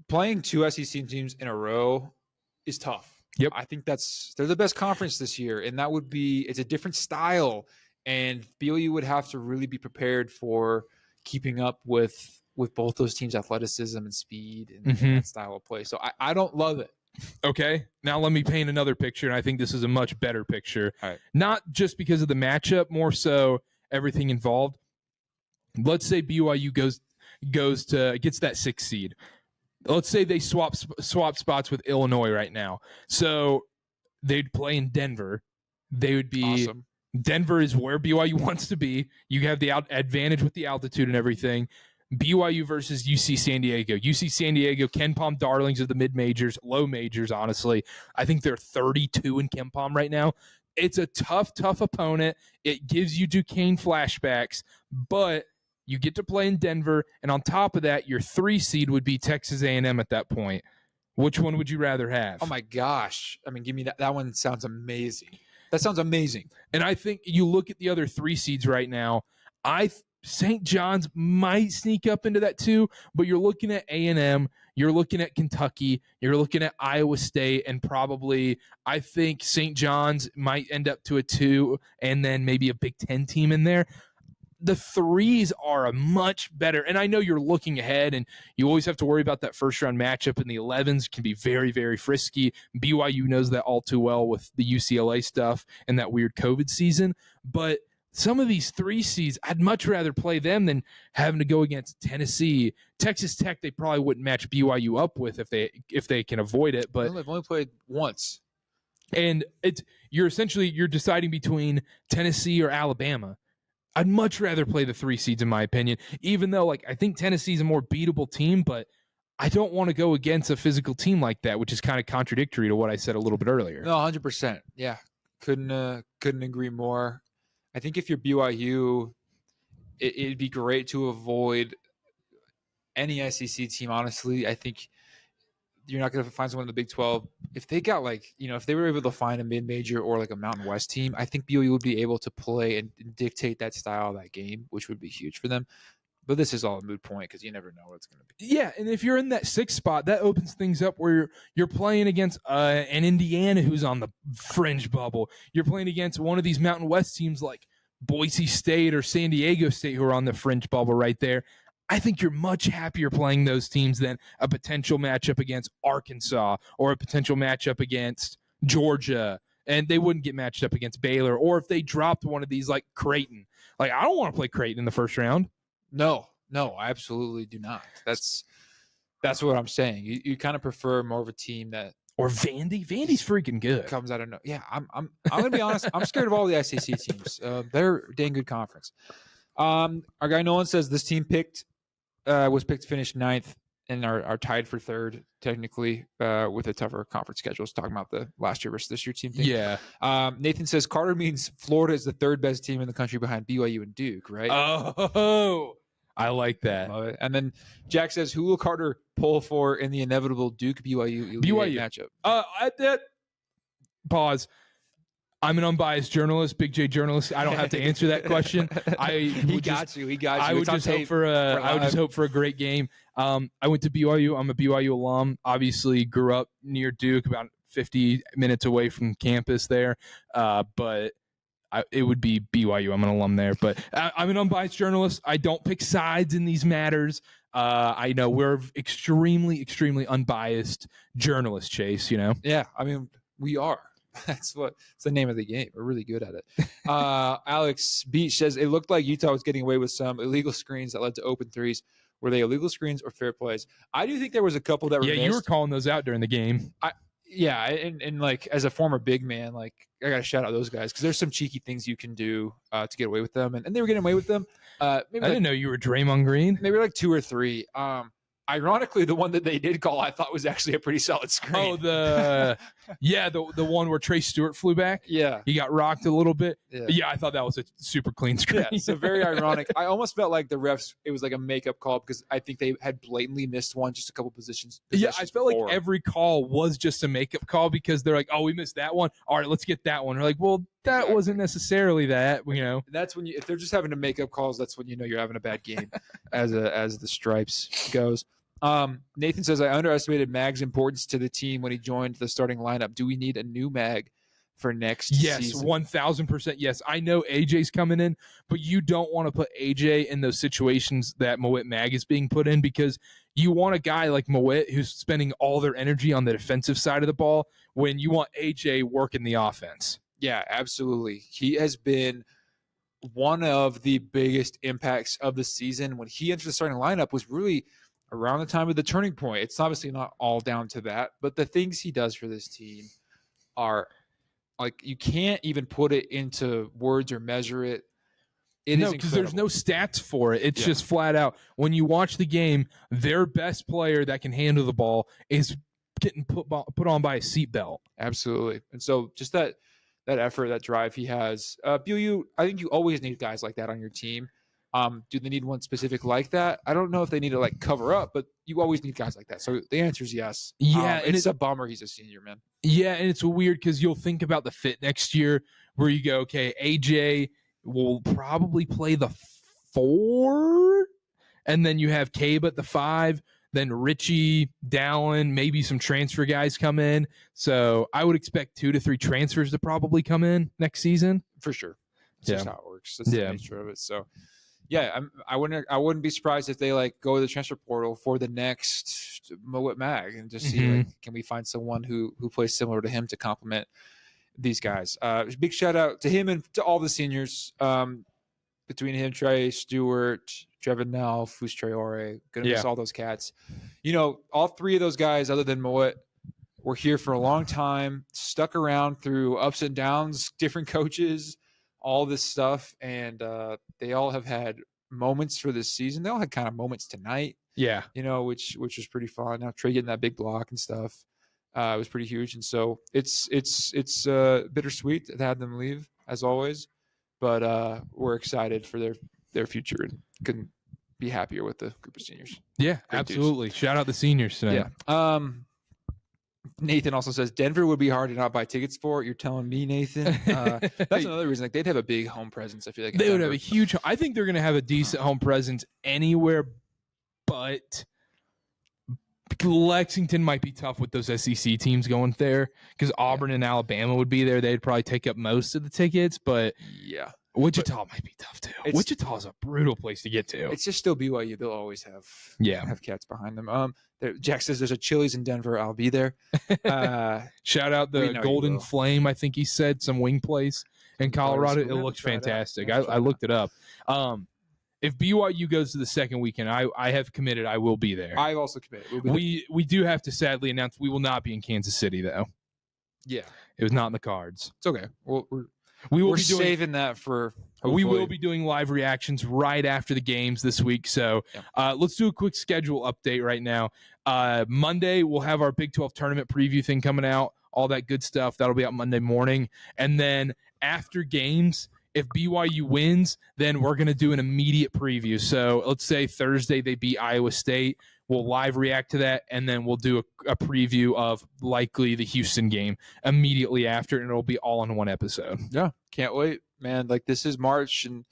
Playing 2 SEC teams in a row is tough. Yep. I think they're the best conference this year, and it's a different style, and BYU would have to really be prepared for keeping up with both those teams' athleticism and speed and that style of play. So I don't love it. Okay, now let me paint another picture, and I think this is a much better picture. All right. Not just because of the matchup, more so everything involved. Let's say BYU gets that 6th seed. Let's say they swap spots with Illinois right now. So they'd play in Denver. They would be awesome. Denver is where BYU wants to be. You have the advantage with the altitude and everything. BYU versus UC San Diego. UC San Diego, KenPom darlings of the mid-majors, low majors, honestly. I think they're 32 in KenPom right now. It's a tough opponent. It gives you Duquesne flashbacks, but you get to play in Denver, and on top of that, your 3 seed would be Texas A&M at that point. Which one would you rather have? Oh, my gosh. I mean, give me that. That one sounds amazing. That sounds amazing. And I think you look at the other 3 seeds right now, St. John's might sneak up into that too, but you're looking at A&M, you're looking at Kentucky, you're looking at Iowa State, and probably I think St. John's might end up to a 2, and then maybe a Big Ten team in there. The 3s are a much better, and I know you're looking ahead, and you always have to worry about that first-round matchup, and the 11s can be very, very frisky. BYU knows that all too well with the UCLA stuff and that weird COVID season, but some of these 3 seeds, I'd much rather play them than having to go against Tennessee. Texas Tech, they probably wouldn't match BYU up with if they can avoid it. But they've only played once. And you're deciding between Tennessee or Alabama. I'd much rather play the 3 seeds, in my opinion, even though I think Tennessee's a more beatable team, but I don't want to go against a physical team like that, which is kind of contradictory to what I said a little bit earlier. No, 100%. Yeah, couldn't agree more. I think if you're BYU, it'd be great to avoid any SEC team, honestly. I think you're not going to find someone in the Big 12. If they got if they were able to find a mid-major or like a Mountain West team, I think BYU would be able to play and dictate that style of that game, which would be huge for them. But this is all a moot point because you never know what it's going to be. Yeah, and if you're in that 6th spot, that opens things up where you're playing against an Indiana who's on the fringe bubble. You're playing against one of these Mountain West teams like Boise State or San Diego State who are on the fringe bubble right there. I think you're much happier playing those teams than a potential matchup against Arkansas or a potential matchup against Georgia. And they wouldn't get matched up against Baylor. Or if they dropped one of these like Creighton. Like, I don't want to play Creighton in the first round. No, I absolutely do not. That's what I'm saying. You kind of prefer more of a team that or Vandy. Vandy's freaking good. Comes out of no. Yeah, I'm gonna be honest. I'm scared of all the SEC teams. They're a dang good conference. Our guy Nolan says this team was picked to finish 9th and are tied for 3rd technically with a tougher conference schedule. Talking about the last year versus this year team thing. Yeah. Nathan says Karter means Florida is the 3rd best team in the country behind BYU and Duke, right? Oh, I like that. Love it. And then Jack says, who will Karter pull for in the inevitable Duke BYU matchup? Pause. I'm an unbiased journalist, Big J journalist. I don't have to answer that question. He got you. I would just hope for a great game. I went to BYU. I'm a BYU alum. Obviously, grew up near Duke, about 50 minutes away from campus there. But it would be BYU. I'm an alum there, but I'm an unbiased journalist. I don't pick sides in these matters. I know we're extremely, extremely unbiased journalists, Chase, Yeah, I mean, we are. It's the name of the game. We're really good at it. Alex Beach says it looked like Utah was getting away with some illegal screens that led to open threes. Were they illegal screens or fair plays? I do think there was a couple that were missed. You were calling those out during the game. And like as a former big man, like I got to shout out those guys because there's some cheeky things you can do to get away with them, and they were getting away with them. I didn't know you were Draymond Green. Maybe like 2 or 3. Ironically, the one that they did call, I thought was actually a pretty solid screen. Oh, the one where Trey Stewart flew back. Yeah, he got rocked a little bit. Yeah, I thought that was a super clean screen. Yeah, so very ironic. I almost felt like the refs, it was like a makeup call because I think they had blatantly missed one, just a couple positions. Yeah, I felt like every call was just a makeup call because they're like, oh, we missed that one. All right, let's get that one. We're like, well, that wasn't necessarily that, That's when if they're just having to make up calls, that's when you're having a bad game, as the stripes goes. Nathan says, I underestimated Mag's importance to the team when he joined the starting lineup. Do we need a new Mag for next season? Yes, 1,000% yes. I know AJ's coming in, but you don't want to put AJ in those situations that Mowat Mag is being put in because you want a guy like Mowat who's spending all their energy on the defensive side of the ball when you want AJ working the offense. Yeah, absolutely. He has been one of the biggest impacts of the season. When he entered the starting lineup was really around the time of the turning point. It's obviously not all down to that, but the things he does for this team are like you can't even put it into words or measure it. No, because there's no stats for it. It's just flat out. When you watch the game, their best player that can handle the ball is getting put on by a seatbelt. Absolutely. And so just that effort, that drive he has. BYU, I think you always need guys like that on your team. Do they need one specific like that? I don't know if they need to like cover up, but you always need guys like that. So the answer is yes. Yeah, and it's a bummer he's a senior, man. Yeah, and it's weird because you'll think about the fit next year where you go, okay, AJ will probably play the 4, and then you have Cabe at the 5, then Richie, Dallin, maybe some transfer guys come in. So I would expect 2 to 3 transfers to probably come in next season. For sure. That's just how it works. That's the nature of it. So yeah, I wouldn't be surprised if they like go to the transfer portal for the next Mowat Mag and just see like, can we find someone who plays similar to him to complement these guys. Big shout out to him and to all the seniors. Between him, Trey Stewart, Trevin Knell, Fus Traore, gonna miss all those cats. All 3 of those guys, other than Mowat, were here for a long time, stuck around through ups and downs, different coaches, all this stuff, and they all have had moments for this season. They all had kind of moments tonight. Yeah. Which was pretty fun. Now Trey getting that big block and stuff was pretty huge. And so it's bittersweet to have them leave as always, but we're excited for their future and couldn't be happier with the group of seniors. Yeah, Great absolutely. dudes. Shout out the seniors tonight. Yeah. Nathan also says Denver would be hard to not buy tickets for. You're telling me, Nathan? That's another reason. Like they'd have a big home presence. I feel like they would have a huge. I think they're going to have a decent home presence anywhere, but Lexington might be tough with those SEC teams going there because Auburn and Alabama would be there. They'd probably take up most of the tickets, but yeah. Wichita might be tough too. Wichita's a brutal place to get to. It's just still BYU. They'll always have cats behind them. Jack says there's a Chili's in Denver. I'll be there. Shout out the Golden Flame. I think he said some wing place in Colorado. It looks fantastic. I looked it up. If BYU goes to the second weekend, I have committed. I will be there. I've also committed. We do have to sadly announce we will not be in Kansas City though. Yeah, it was not in the cards. It's okay. We're saving that for. Hopefully. We will be doing live reactions right after the games this week. So let's do a quick schedule update right now. Monday, we'll have our Big 12 tournament preview thing coming out, all that good stuff. That'll be out Monday morning. And then after games, if BYU wins, then we're going to do an immediate preview. So let's say Thursday they beat Iowa State. We'll live react to that, and then we'll do a preview of likely the Houston game immediately after, and it'll be all in one episode. Yeah, can't wait, man. Like, this is March, and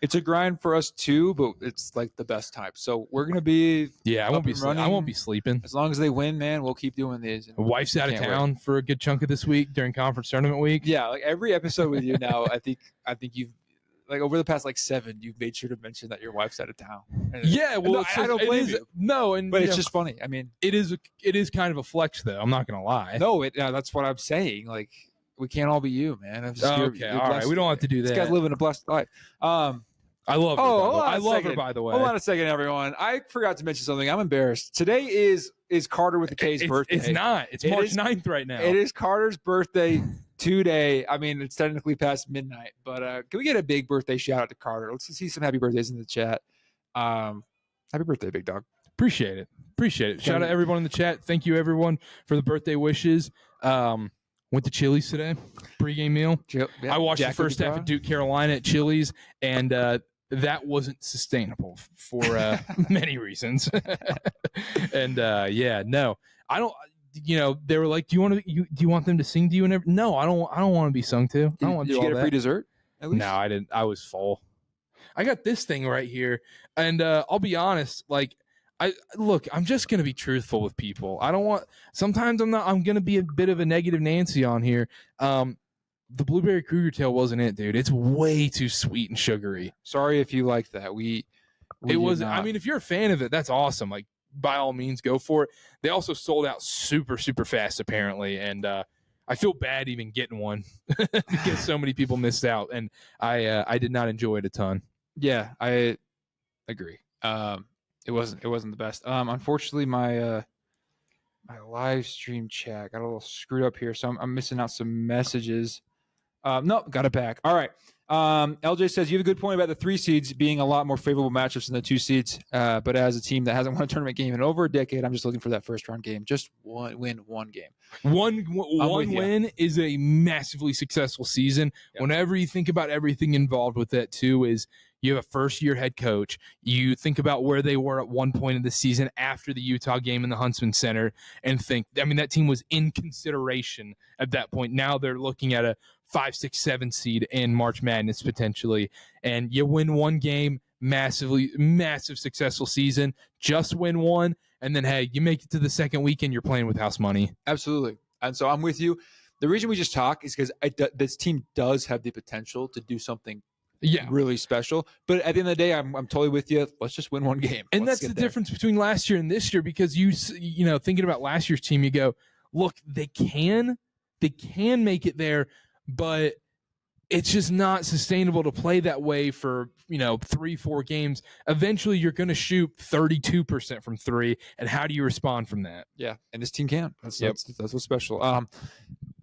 it's a grind for us too, but it's like the best time. So we're gonna be I won't be sleeping as long as they win, man. We'll keep doing these. Wife's out of town for a good chunk of this week during conference tournament week. Yeah, like every episode with you now, I think you've. Like over the past 7, you've made sure to mention that your wife's out of town. Yeah, well, I don't blame you. No, but it's just funny. I mean, it is kind of a flex, though. I'm not gonna lie. No, that's what I'm saying. Like, we can't all be you, man. Okay, all right. We don't have to do that. This guy's living a blessed life. I love her. I love her, by the way. Hold on a second, everyone. I forgot to mention something. I'm embarrassed. Today is Karter with the K's birthday. It's not. It's March 9th right now. It is Carter's birthday today. I mean, it's technically past midnight, but can we get a big birthday shout out to Karter? Let's see some happy birthdays in the chat. Happy birthday, big dog. Appreciate it. Shout out everyone in the chat. Thank you, everyone, for the birthday wishes. Went to Chili's today, pregame meal. I watched the first half of Duke Carolina at Chili's, and that wasn't sustainable for many reasons. And I don't. They were like, "Do you want them to sing to you?" And no, I don't want to be sung to. I don't want to do all that. Did you get a free dessert? No, I didn't. I was full. I got this thing right here, and I'll be honest. Like, I'm just gonna be truthful with people. I don't want. Sometimes I'm not. I'm gonna be a bit of a negative Nancy on here. The blueberry cougar tail wasn't it, dude. It's way too sweet and sugary. Sorry if you like that. It wasn't. I mean, if you're a fan of it, that's awesome. Like, by all means, go for it. They also sold out super, super fast, apparently, and I feel bad even getting one because so many people missed out, and I did not enjoy it a ton. Yeah, I agree. It wasn't the best. Unfortunately, my live stream chat got a little screwed up here, so I'm missing out some messages. Nope, got it back. All right. LJ says you have a good point about the 3 seeds being a lot more favorable matchups than the 2 seeds. But as a team that hasn't won a tournament game in over a decade, I'm just looking for that first round game. Just one game. One win is a massively successful season. Yep. Whenever you think about everything involved with that too, is you have a first-year head coach. You think about where they were at one point of the season after the Utah game in the Huntsman Center and think, I mean, that team was in consideration at that point. Now they're looking at a 5, 6, 7 seed in March Madness potentially. And you win one game, massive successful season. Just win one, and then, hey, you make it to the second weekend, you're playing with house money. Absolutely. And so I'm with you. The reason we just talk is because this team does have the potential to do something really special. But at the end of the day, I'm totally with you. Let's just win one game. And that's the difference between last year and this year, because you thinking about last year's team, you go, look, they can make it there, but it's just not sustainable to play that way for 3-4 games. Eventually you're going to shoot 32% from 3, and how do you respond from that? Yeah, and this team can. That's what's special.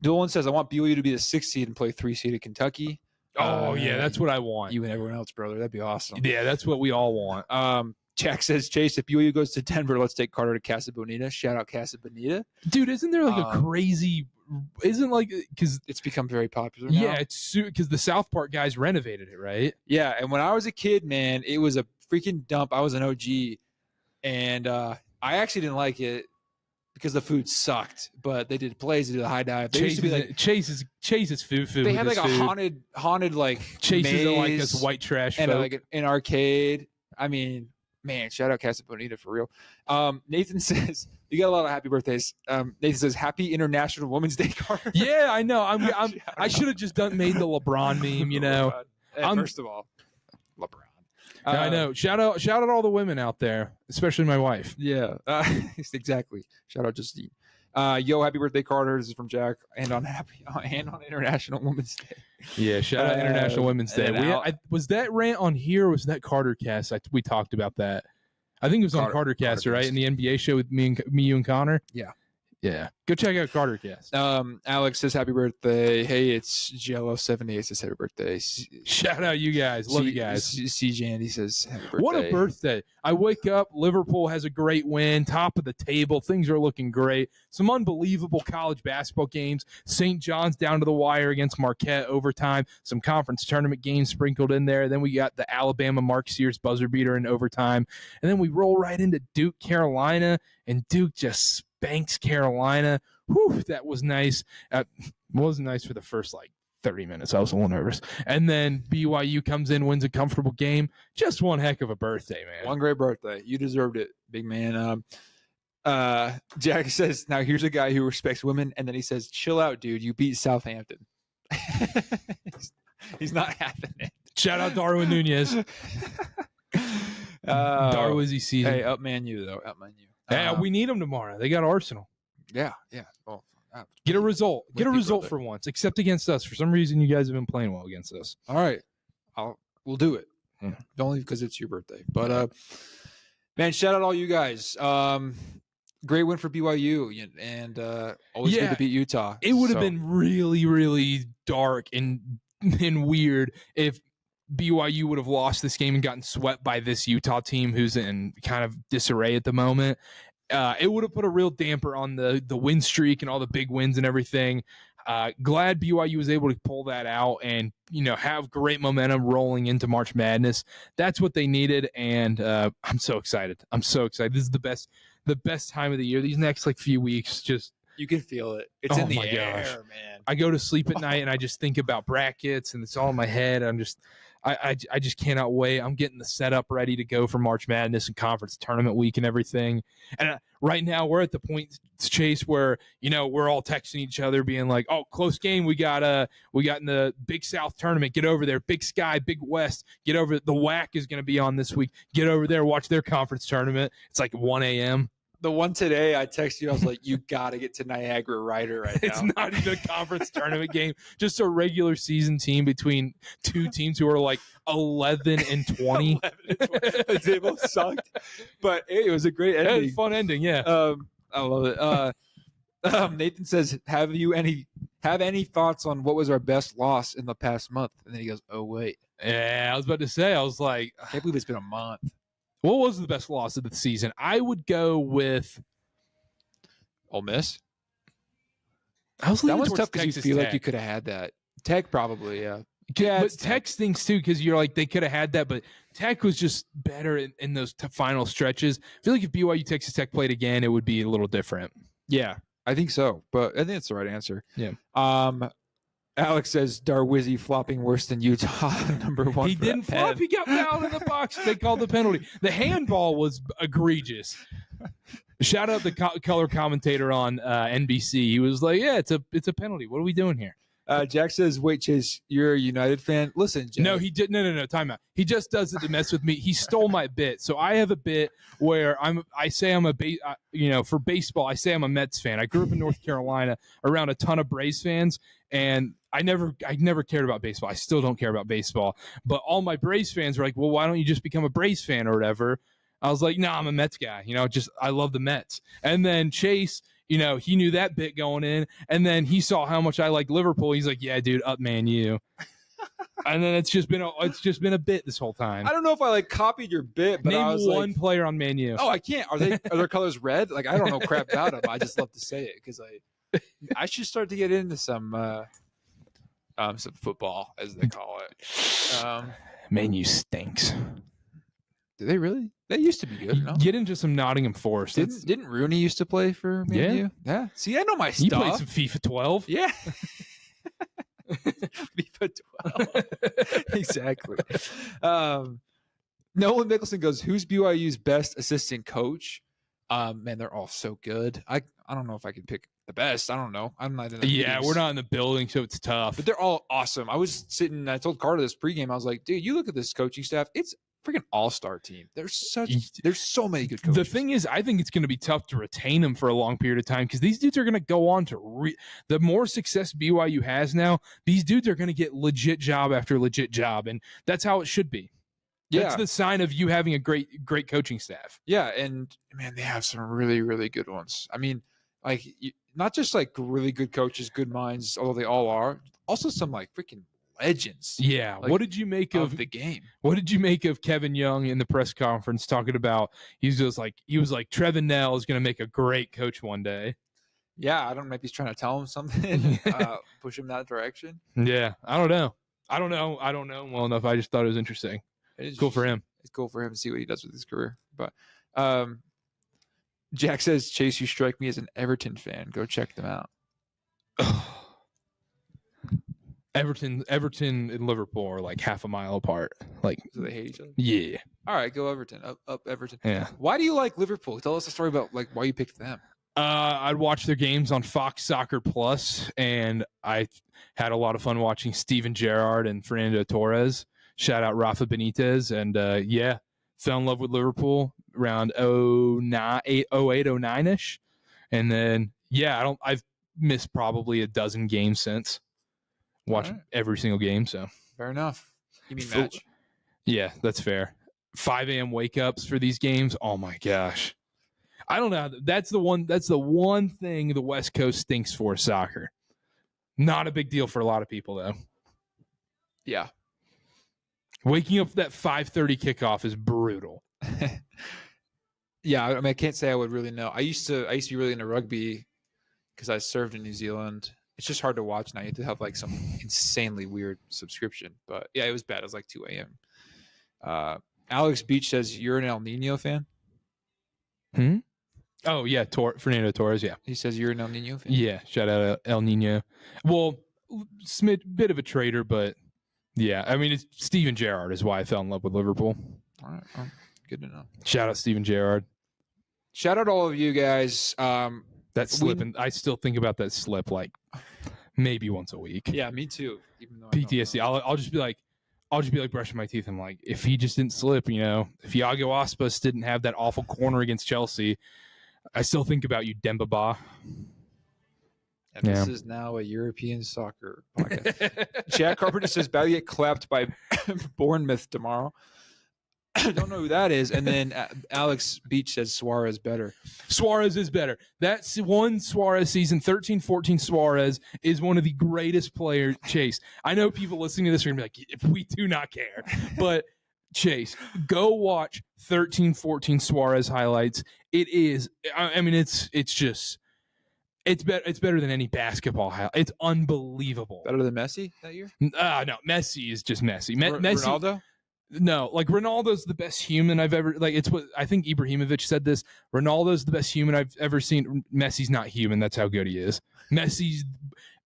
Dolan says I want BYU to be the 6th seed and play 3 seed at Kentucky. Yeah, that's what I want. You and everyone else, brother. That'd be awesome. Yeah, that's what we all want. Jack says, Chase, if BYU goes to Denver, let's take Karter to Casa Bonita. Shout out Casa Bonita. Dude, isn't there like a crazy – because it's become very popular now? Yeah, it's because the South Park guys renovated it, right? Yeah, and when I was a kid, man, it was a freaking dump. I was an OG, and I actually didn't like it because the food sucked. But they did plays, they did the high dive. They used to be like Chase's food. They had like a haunted like Chase maze isn't like us white trash and folk. like an arcade. I mean, man, shout out Casa Bonita for real. Nathan says you got a lot of happy birthdays. Nathan says happy International Women's Day, Karter. Yeah, I know. I should have just made the LeBron meme. You know. First of all, LeBron. I know. Shout out all the women out there, especially my wife. Yeah, exactly. Shout out Justine. Yo, happy birthday, Karter. This is from Jack. And on International Women's Day. Yeah, shout out International Women's Day. Was that rant on here or was that Karter Cast? We talked about that. I think it was on Karter Cast, right? In the NBA show with me, you and Connor. Yeah. Yeah. Go check out Karter Cast. Alex says happy birthday. Hey, it's Jello78 says happy birthday. Shout out you guys. Love you guys. CJ Andy says happy birthday. What a birthday. I wake up, Liverpool has a great win, top of the table. Things are looking great. Some unbelievable college basketball games. St. John's down to the wire against Marquette overtime. Some conference tournament games sprinkled in there. Then we got the Alabama Mark Sears buzzer beater in overtime. And then we roll right into Duke, Carolina, and Duke just spanks Carolina. Whew, that was nice. It wasn't nice for the first 30 minutes. I was a little nervous. And then BYU comes in, wins a comfortable game. Just one heck of a birthday, man. One great birthday. You deserved it, big man. Jack says, now here's a guy who respects women. And then he says, chill out, dude. You beat Southampton. He's not having it. Shout out Darwin Nunez. Darwizzy season. Hey, up Man U, though. Up Man U. Yeah, we need them tomorrow. They got Arsenal. Yeah. Well, get a result. Get a result for once, except against us. For some reason, you guys have been playing well against us. All right. We'll do it. Only because it's your birthday. But, man, shout out all you guys. Great win for BYU. And always good to beat Utah. It would have been really, really dark and weird if BYU would have lost this game and gotten swept by this Utah team who's in kind of disarray at the moment. It would have put a real damper on the win streak and all the big wins and everything. Glad BYU was able to pull that out and, have great momentum rolling into March Madness. That's what they needed, and I'm so excited. This is the best time of the year. These next few weeks, just you can feel it. It's in the air, man. I go to sleep at night and I just think about brackets and it's all in my head. I just cannot wait. I'm getting the setup ready to go for March Madness and conference tournament week and everything. And right now we're at the point, Chase, where, we're all texting each other being like, oh, close game. We got in the Big South tournament. Get over there. Big Sky, Big West. Get over. The WAC is going to be on this week. Get over there. Watch their conference tournament. It's 1 a.m. The one today, I texted you. I was like, you got to get to Niagara Ryder right now. It's not even a conference tournament game. Just a regular season team between two teams who are 11 and 20. 11 and 20. They both sucked. But it was a great ending. Fun ending, yeah. I love it. Nathan says, have any thoughts on what was our best loss in the past month? And then he goes, oh, wait. Yeah, I was about to say, I was like, I can't believe it's been a month. What was the best loss of the season? I would go with Ole Miss. That was tough because you feel like you could have had that. Tech probably, yeah. Yeah, but Tech stinks too because you're they could have had that, but Tech was just better in those final stretches. I feel like if BYU Texas Tech played again, it would be a little different. Yeah, I think so, but I think that's the right answer. Yeah. Alex says Darwizzy flopping worse than Utah. Number one. He didn't flop. He got fouled in the box. They called the penalty. The handball was egregious. Shout out the color commentator on NBC. He was like, "Yeah, it's a penalty. What are we doing here?" Jack says, "Wait, Chase, you're a United fan? Listen, Jack." No, he did. No. Time out. He just does it to mess with me. He stole my bit. So I have a bit where I say I'm for baseball. I say I'm a Mets fan. I grew up in North Carolina around a ton of Braves fans, and I never cared about baseball. I still don't care about baseball. But all my Braves fans were like, "Well, why don't you just become a Braves fan or whatever?" I was like, "No, I'm a Mets guy. I love the Mets." And then Chase, he knew that bit going in, and then he saw how much I like Liverpool. He's like, "Yeah, dude, up Man U." And then it's just been a bit this whole time. I don't know if I copied your bit, but name I was one player on Man U. Oh, I can't. Are their colors red? I don't know crap about them. I just love to say it because I should start to get into some football, as they call it. Man U stinks. Do they really? They used to be good. No? Get into some Nottingham Forest. Didn't Rooney used to play for Man U? Yeah. See, I know my stuff. You played some FIFA 12. Yeah. FIFA 12. Exactly. Nolan Mickelson goes, who's BYU's best assistant coach? Man, they're all so good. I don't know if I can pick the best. I don't know. I'm not in the meetings. We're not in the building, so it's tough. But they're all awesome. I was sitting, I told Karter this pregame, I was like, dude, you look at this coaching staff. It's freaking all-star team. There's so many good coaches. The thing is, I think it's going to be tough to retain them for a long period of time because these dudes are going to go on to the more success BYU has now, these dudes are going to get legit job after legit job, and that's how it should be. That's the sign of you having a great coaching staff. Yeah, and man, they have some really, really good ones. I mean, like not just like really good coaches, good minds, although they all are. Also, some like freaking legends. Yeah. Like, what did you make of the game? What did you make of Kevin Young in the press conference talking about? He was like Trevin Knell is going to make a great coach one day. Yeah, I don't know. Maybe he's trying to tell him something, push him that direction. Yeah, I don't know well enough. I just thought it was interesting. It's cool for him. It's cool for him to see what he does with his career. But Jack says, Chase, you strike me as an Everton fan. Go check them out. Everton and Liverpool are like half a mile apart. Like, so they hate each other? Yeah. All right, go Everton. Up Everton. Yeah. Why do you like Liverpool? Tell us a story about like why you picked them. I'd watch their games on Fox Soccer Plus, and I had a lot of fun watching Steven Gerrard and Fernando Torres. Shout out Rafa Benitez, and fell in love with Liverpool around 08, 09-ish. And then I've missed probably a dozen games since. Watch every single game, so fair enough. You mean match? Yeah, that's fair. 5 a.m. wake ups for these games. Oh my gosh. I don't know. That's the one thing the West Coast stinks for, soccer. Not a big deal for a lot of people though. Yeah. Waking up for that 5:30 kickoff is brutal. Yeah, I mean, I can't say I would really know. I used to be really into rugby because I served in New Zealand. It's just hard to watch now. You have to have like some insanely weird subscription. But yeah, it was bad. It was like 2 a.m. Alex Beach says, you're an El Nino fan? Oh, yeah. Fernando Torres, yeah. He says you're an El Nino fan? Yeah, shout out El Nino. Well, bit of a traitor, but yeah. I mean, it's Steven Gerrard is why I fell in love with Liverpool. All right. Well, good to know. Shout out Steven Gerrard. Shout out all of you guys. That slip, and I still think about that slip like maybe once a week. Yeah, me too. Even though PTSD. I'll just be like brushing my teeth. I'm like, if he just didn't slip, if Iago Aspas didn't have that awful corner against Chelsea, I still think about you, Demba Ba. And this is now a European soccer podcast. Jack Carpenter says, about to get clapped by Bournemouth tomorrow. I don't know who that is. And then Alex Beach says Suarez better. Suarez is better. That's one Suarez season, 13-14 Suarez is one of the greatest players. Chase, I know people listening to this are going to be like, we do not care. But Chase, go watch 13-14 Suarez highlights. It is, I mean, it's better than any basketball highlight. It's unbelievable. Better than Messi that year? No, Messi is just Messi. Messi. Ronaldo? No, like Ronaldo's the best human I've ever it's what I think Ibrahimovic said this. Ronaldo's the best human I've ever seen. Messi's not human. That's how good he is. Messi's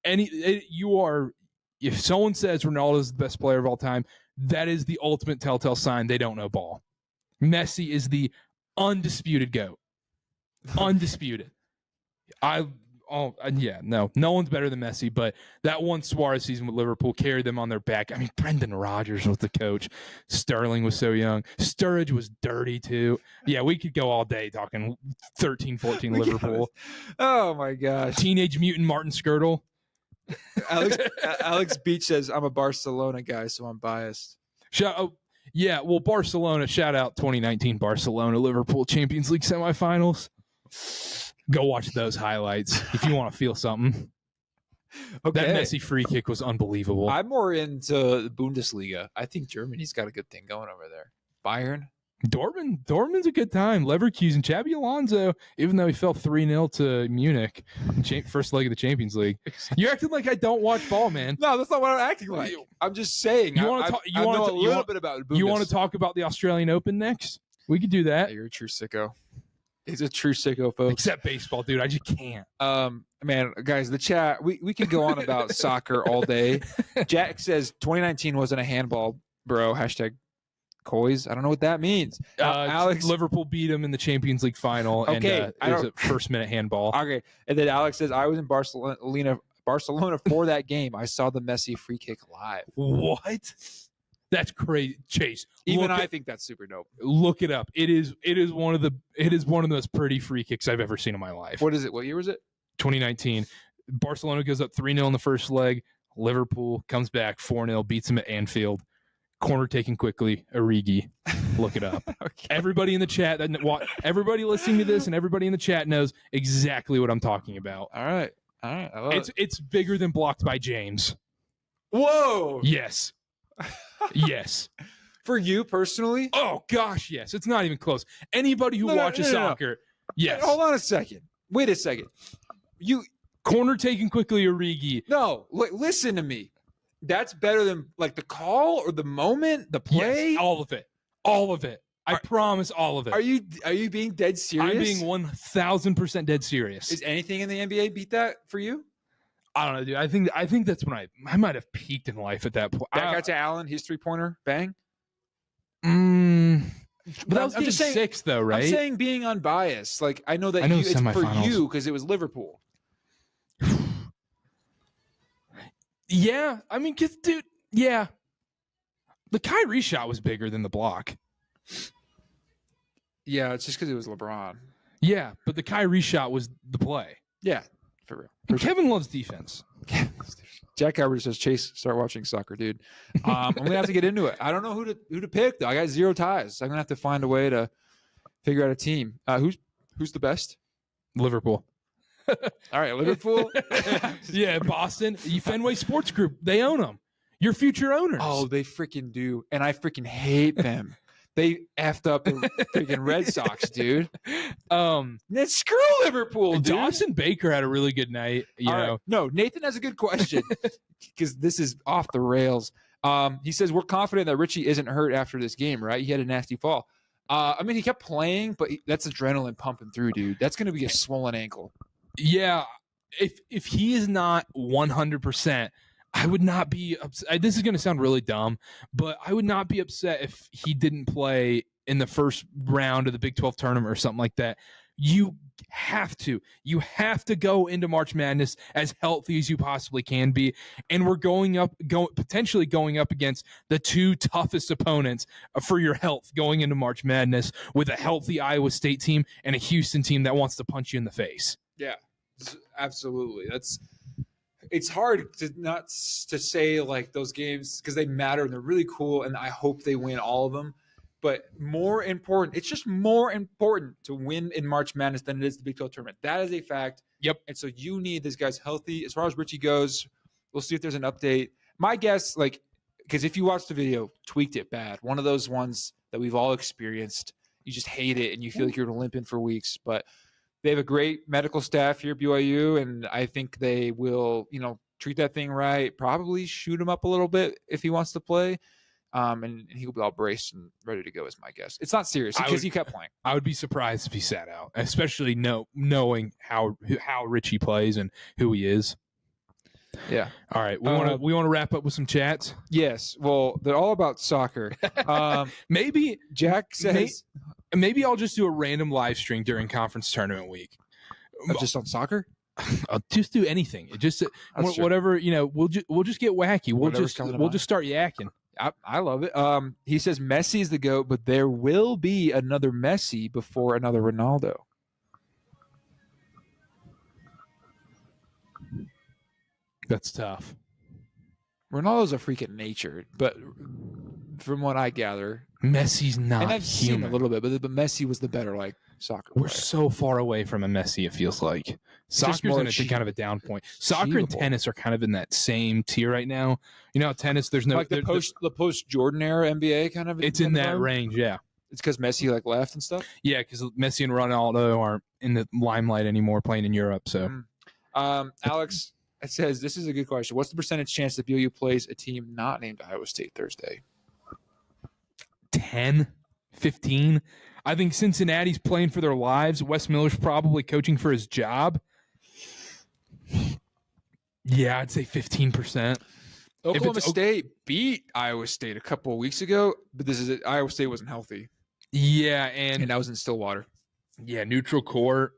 if someone says Ronaldo's the best player of all time, that is the ultimate telltale sign they don't know ball. Messi is the undisputed GOAT. Undisputed. No one's better than Messi, but that one Suarez season with Liverpool carried them on their back. I mean, Brendan Rodgers was the coach. Sterling was so young. Sturridge was dirty too. Yeah, we could go all day talking 13-14 Liverpool. Oh my gosh. Teenage Mutant Martin Skirtle. Alex Beach says, I'm a Barcelona guy, so I'm biased. Barcelona, shout out 2019 Barcelona Liverpool Champions League semifinals. Go watch those highlights if you want to feel something. Okay. That Messi free kick was unbelievable. I'm more into the Bundesliga. I think Germany's got a good thing going over there. Bayern. Dortmund's a good time. Leverkusen, Xabi Alonso, even though he fell 3-0 to Munich, first leg of the Champions League. You're acting like I don't watch ball, man. No, that's not what I'm acting like. I'm just saying. You want to talk? You want to bit about Bundesliga. You want to talk about the Australian Open next? We could do that. Yeah, you're a true sicko. He's a true sicko, folks. Except baseball, dude. I just can't. Man, guys, the chat, we could go on about soccer all day. Jack says 2019 wasn't a handball, bro. Hashtag Coys. I don't know what that means. Alex, Liverpool beat him in the Champions League final. Okay, and it was a first-minute handball. Okay, and then Alex says, I was in Barcelona for that game. I saw the Messi free kick live. What? That's crazy, Chase. Even I think that's super dope. Look it up. It is one of the most pretty free kicks I've ever seen in my life. What is it? What year was it? 2019. Barcelona goes up 3-0 in the first leg. Liverpool comes back 4-0, beats them at Anfield. Corner taken quickly. Origi. Look it up. Okay. Everybody in the chat, everybody listening to this, and everybody in the chat knows exactly what I'm talking about. All right. I love It's bigger than blocked by James. Whoa. Yes. Yes. For you personally? Oh gosh, yes. It's not even close. Anybody who watches soccer, yes. Hold on a second. Wait a second. You corner taken quickly, Origi. No, listen to me. That's better than like the call or the moment, the play. Yes, all of it. All of it. I promise all of it. Are you being dead serious? I'm being 1,000% dead serious. Is anything in the NBA beat that for you? I don't know, dude. I think that's when I might have peaked in life at that point. Back out to Allen, his 3-pointer, bang. But that was game 6, though, right? I'm saying being unbiased. Like I know that it's for you because it was Liverpool. Yeah, I mean, dude, yeah. The Kyrie shot was bigger than the block. Yeah, it's just because it was LeBron. Yeah, but the Kyrie shot was the play. Yeah, for real. And Kevin loves defense. Jack Calvert says, Chase, start watching soccer, dude. I'm going to have to get into it. I don't know who to pick, though. I got 0 ties. I'm going to have to find a way to figure out a team. Who's the best? Liverpool. All right, Liverpool. Yeah, Boston. Fenway Sports Group. They own them. Your future owners. Oh, they freaking do. And I freaking hate them. They effed up the freaking Red Sox, dude. Then screw Liverpool, dude. Dawson Baker had a really good night. You know. Right. No, Nathan has a good question because this is off the rails. He says, we're confident that Richie isn't hurt after this game, right? He had a nasty fall. I mean, he kept playing, but that's adrenaline pumping through, dude. That's going to be a swollen ankle. Yeah. If he is not 100%, I would not be upset. This is going to sound really dumb, but I would not be upset if he didn't play in the first round of the Big 12 tournament or something like that. You have to go into March Madness as healthy as you possibly can be. And we're potentially going up against the 2 toughest opponents for your health going into March Madness with a healthy Iowa State team and a Houston team that wants to punch you in the face. Yeah, absolutely. It's hard to say like those games because they matter and they're really cool and I hope they win all of them. But it's just more important to win in March Madness than it is the Big 12 tournament. That is a fact. Yep. And so you need these guys healthy. As far as Richie goes, we'll see if there's an update. My guess, because if you watch the video, tweaked it bad. One of those ones that we've all experienced. You just hate it and you feel like you're limping for weeks. But they have a great medical staff here at BYU, and I think they will, treat that thing right, probably shoot him up a little bit if he wants to play. And he'll be all braced and ready to go is my guess. It's not serious because he kept playing. I would be surprised if he sat out, especially knowing how Richie plays and who he is. Yeah. All right. We want to wrap up with some chats. Yes. Well, they're all about soccer. Maybe Jack says maybe I'll just do a random live stream during conference tournament week. Just on soccer? I'll just do anything. Just whatever, we'll just get wacky. We'll just start yakking. I love it. He says Messi is the GOAT, but there will be another Messi before another Ronaldo. That's tough. Ronaldo's a freak of nature, but from what I gather, Messi's not and I've human. seen a little bit, but Messi was the better soccer player. We're so far away from a Messi, it feels like. Soccer's in kind of a down point. Soccer and tennis are kind of in that same tier right now. Tennis, there's no the post Jordan era NBA kind of. It's in that range, yeah. It's because Messi left and stuff. Yeah, because Messi and Ronaldo aren't in the limelight anymore, playing in Europe. So, Alex. It says, this is a good question. What's the percentage chance that BYU plays a team not named Iowa State Thursday? 10, 15. I think Cincinnati's playing for their lives. Wes Miller's probably coaching for his job. Yeah, I'd say 15%. Oklahoma State beat Iowa State a couple of weeks ago, but Iowa State wasn't healthy. Yeah, and that was in Stillwater. Yeah, neutral court.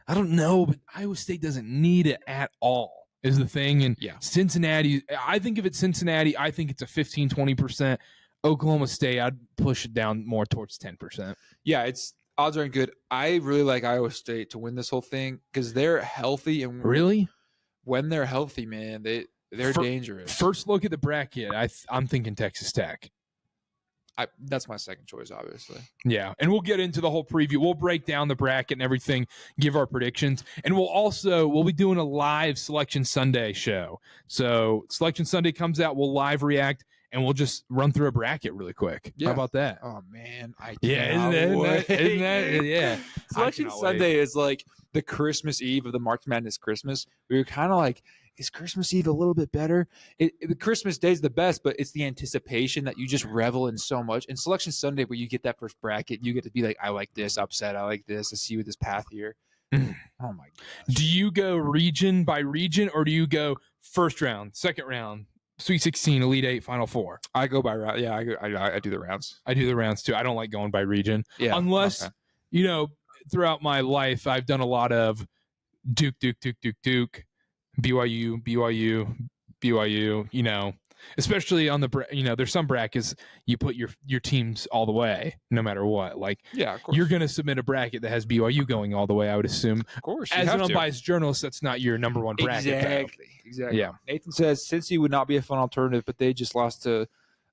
I don't know, but Iowa State doesn't need it at all is the thing. And Cincinnati, I think if it's Cincinnati, I think it's a 15, 20%. Oklahoma State, I'd push it down more towards 10%. Yeah, odds aren't good. I really like Iowa State to win this whole thing because they're healthy. And really? When they're healthy, man, they're dangerous. First look at the bracket, I'm thinking Texas Tech. That's my second choice, obviously. Yeah, and we'll get into the whole preview. We'll break down the bracket and everything, give our predictions, and we'll be doing a live Selection Sunday show. So Selection Sunday comes out, we'll live react, and we'll just run through a bracket really quick. Yeah. How about that? Oh man, isn't that? Yeah. Selection Sunday is like the Christmas Eve of the March Madness Christmas. We were kind of like, is Christmas Eve a little bit better? The Christmas Day is the best, but it's the anticipation that you just revel in so much. And Selection Sunday, where you get that first bracket, you get to be like, I like this upset. I like this. I see you with this path here. Oh, my gosh. Do you go region by region, or do you go first round, second round, Sweet 16, Elite 8, Final 4? I go by round. Yeah, I do the rounds. I do the rounds, too. I don't like going by region. Yeah. Unless, throughout my life, I've done a lot of Duke, BYU, especially on the, there's some brackets you put your teams all the way, no matter what. Like, yeah, of course. You're going to submit a bracket that has BYU going all the way, I would assume. Of course. As an unbiased journalist, that's not your number one bracket. Exactly. Yeah. Nathan says Cincy would not be a fun alternative, but they just lost to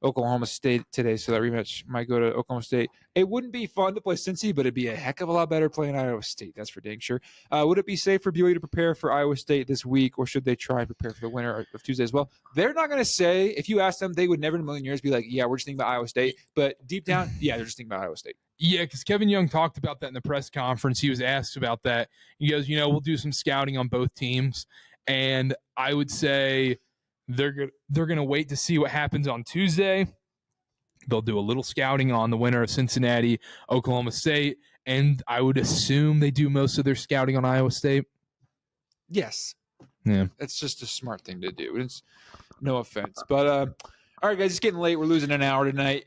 Oklahoma State today, so that rematch might go to Oklahoma State. It wouldn't be fun to play Cincy, but it'd be a heck of a lot better playing Iowa State. That's for dang sure. Would it be safe for BYU to prepare for Iowa State this week, or should they try and prepare for the winner of Tuesday as well? They're not going to say, if you ask them, they would never in a million years be like, yeah, we're just thinking about Iowa State. But deep down, yeah, they're just thinking about Iowa State. Yeah, because Kevin Young talked about that in the press conference. He was asked about that. He goes, we'll do some scouting on both teams. And I would say they're going to wait to see what happens on Tuesday. They'll do a little scouting on the winner of Cincinnati, Oklahoma State, and I would assume they do most of their scouting on Iowa State. Yes. Yeah. It's just a smart thing to do. It's no offense. But all right, guys, it's getting late. We're losing an hour tonight.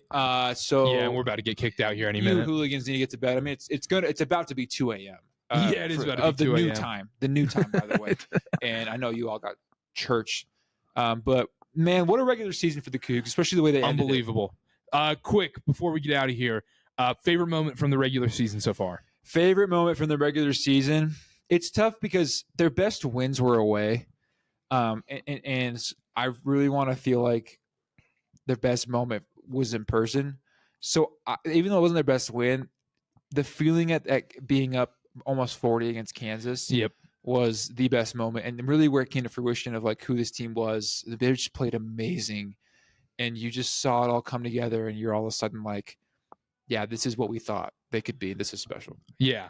So yeah, and we're about to get kicked out here any minute. Hooligans need to get to bed. I mean, it's about to be 2 a.m. Yeah, it is about to be 2 a.m. The new time, by the way. And I know you all got church. But man, what a regular season for the Cougs, especially the way they ended it. Unbelievable. Quick, before we get out of here, favorite moment from the regular season so far? Favorite moment from the regular season? It's tough because their best wins were away. And I really want to feel like their best moment was in person. So even though it wasn't their best win, the feeling at being up almost 40 against Kansas was the best moment. And really where it came to fruition of like who this team was. They just played amazing. And you just saw it all come together, and you're all of a sudden like, yeah, this is what we thought they could be. This is special. Yeah.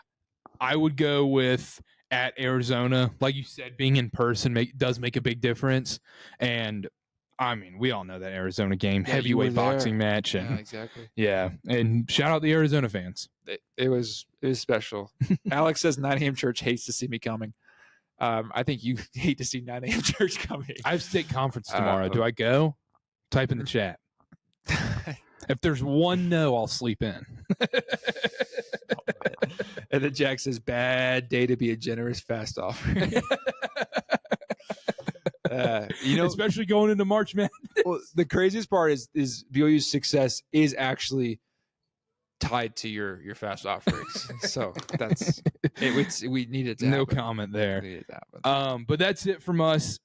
I would go with at Arizona. Like you said, being in person does make a big difference. And, I mean, we all know that Arizona game, heavyweight boxing match. And, yeah, exactly. Yeah, and shout out the Arizona fans. It was special. Alex says 9 a.m. church hates to see me coming. I think you hate to see 9 a.m. church coming. I have state conference tomorrow. Do I go? Type in the chat. If there's one no, I'll sleep in. And then Jack says, bad day to be a generous fast offer. Especially going into March Madness. Well, the craziest part is BYU's success is actually tied to your fast offerings. So that's it. We needed to no happen. Comment there. We needed to happen. But that's it from us.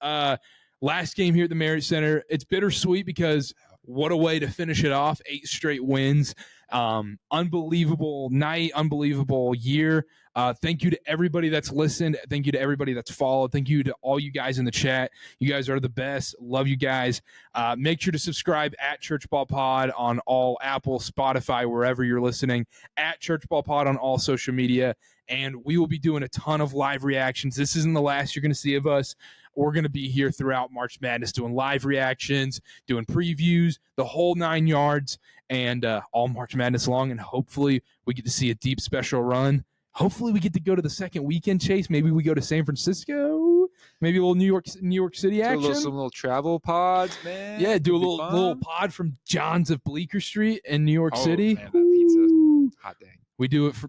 Last game here at the Marriott Center. It's bittersweet because what a way to finish it off. 8 straight wins. Unbelievable night, unbelievable year. Thank you to everybody that's listened. Thank you to everybody that's followed. Thank you to all you guys in the chat. You guys are the best. Love you guys. Make sure to subscribe at Churchball Pod on all Apple, Spotify, wherever you're listening. At Churchball Pod on all social media. And we will be doing a ton of live reactions. This isn't the last you're going to see of us. We're going to be here throughout March Madness doing live reactions, doing previews, the whole 9 yards, and all March Madness long. And hopefully we get to see a deep special run. Hopefully we get to go to the second weekend, Chase. Maybe we go to San Francisco. Maybe a little New York City action. Some little travel pods, man. Yeah, do a little pod from John's of Bleecker Street in New York City. Man, that pizza, hot dang. We do it for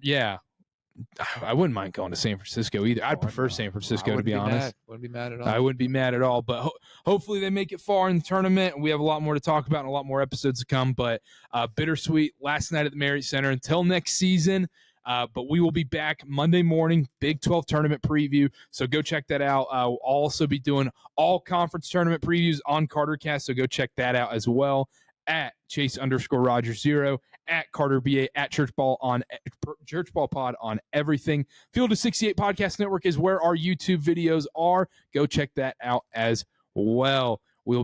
I wouldn't mind going to San Francisco either. I'd prefer San Francisco, to be honest. Wouldn't be mad at all. I wouldn't be mad at all. But hopefully they make it far in the tournament. We have a lot more to talk about and a lot more episodes to come. But bittersweet last night at the Marriott Center. Until next season. But we will be back Monday morning, Big 12 tournament preview. So go check that out. We'll also be doing all conference tournament previews on CarterCast. So go check that out as well at Chase_Rogers0, at Karter BA, at Churchball Pod on everything. Field of 68 Podcast Network is where our YouTube videos are. Go check that out as well. We'll be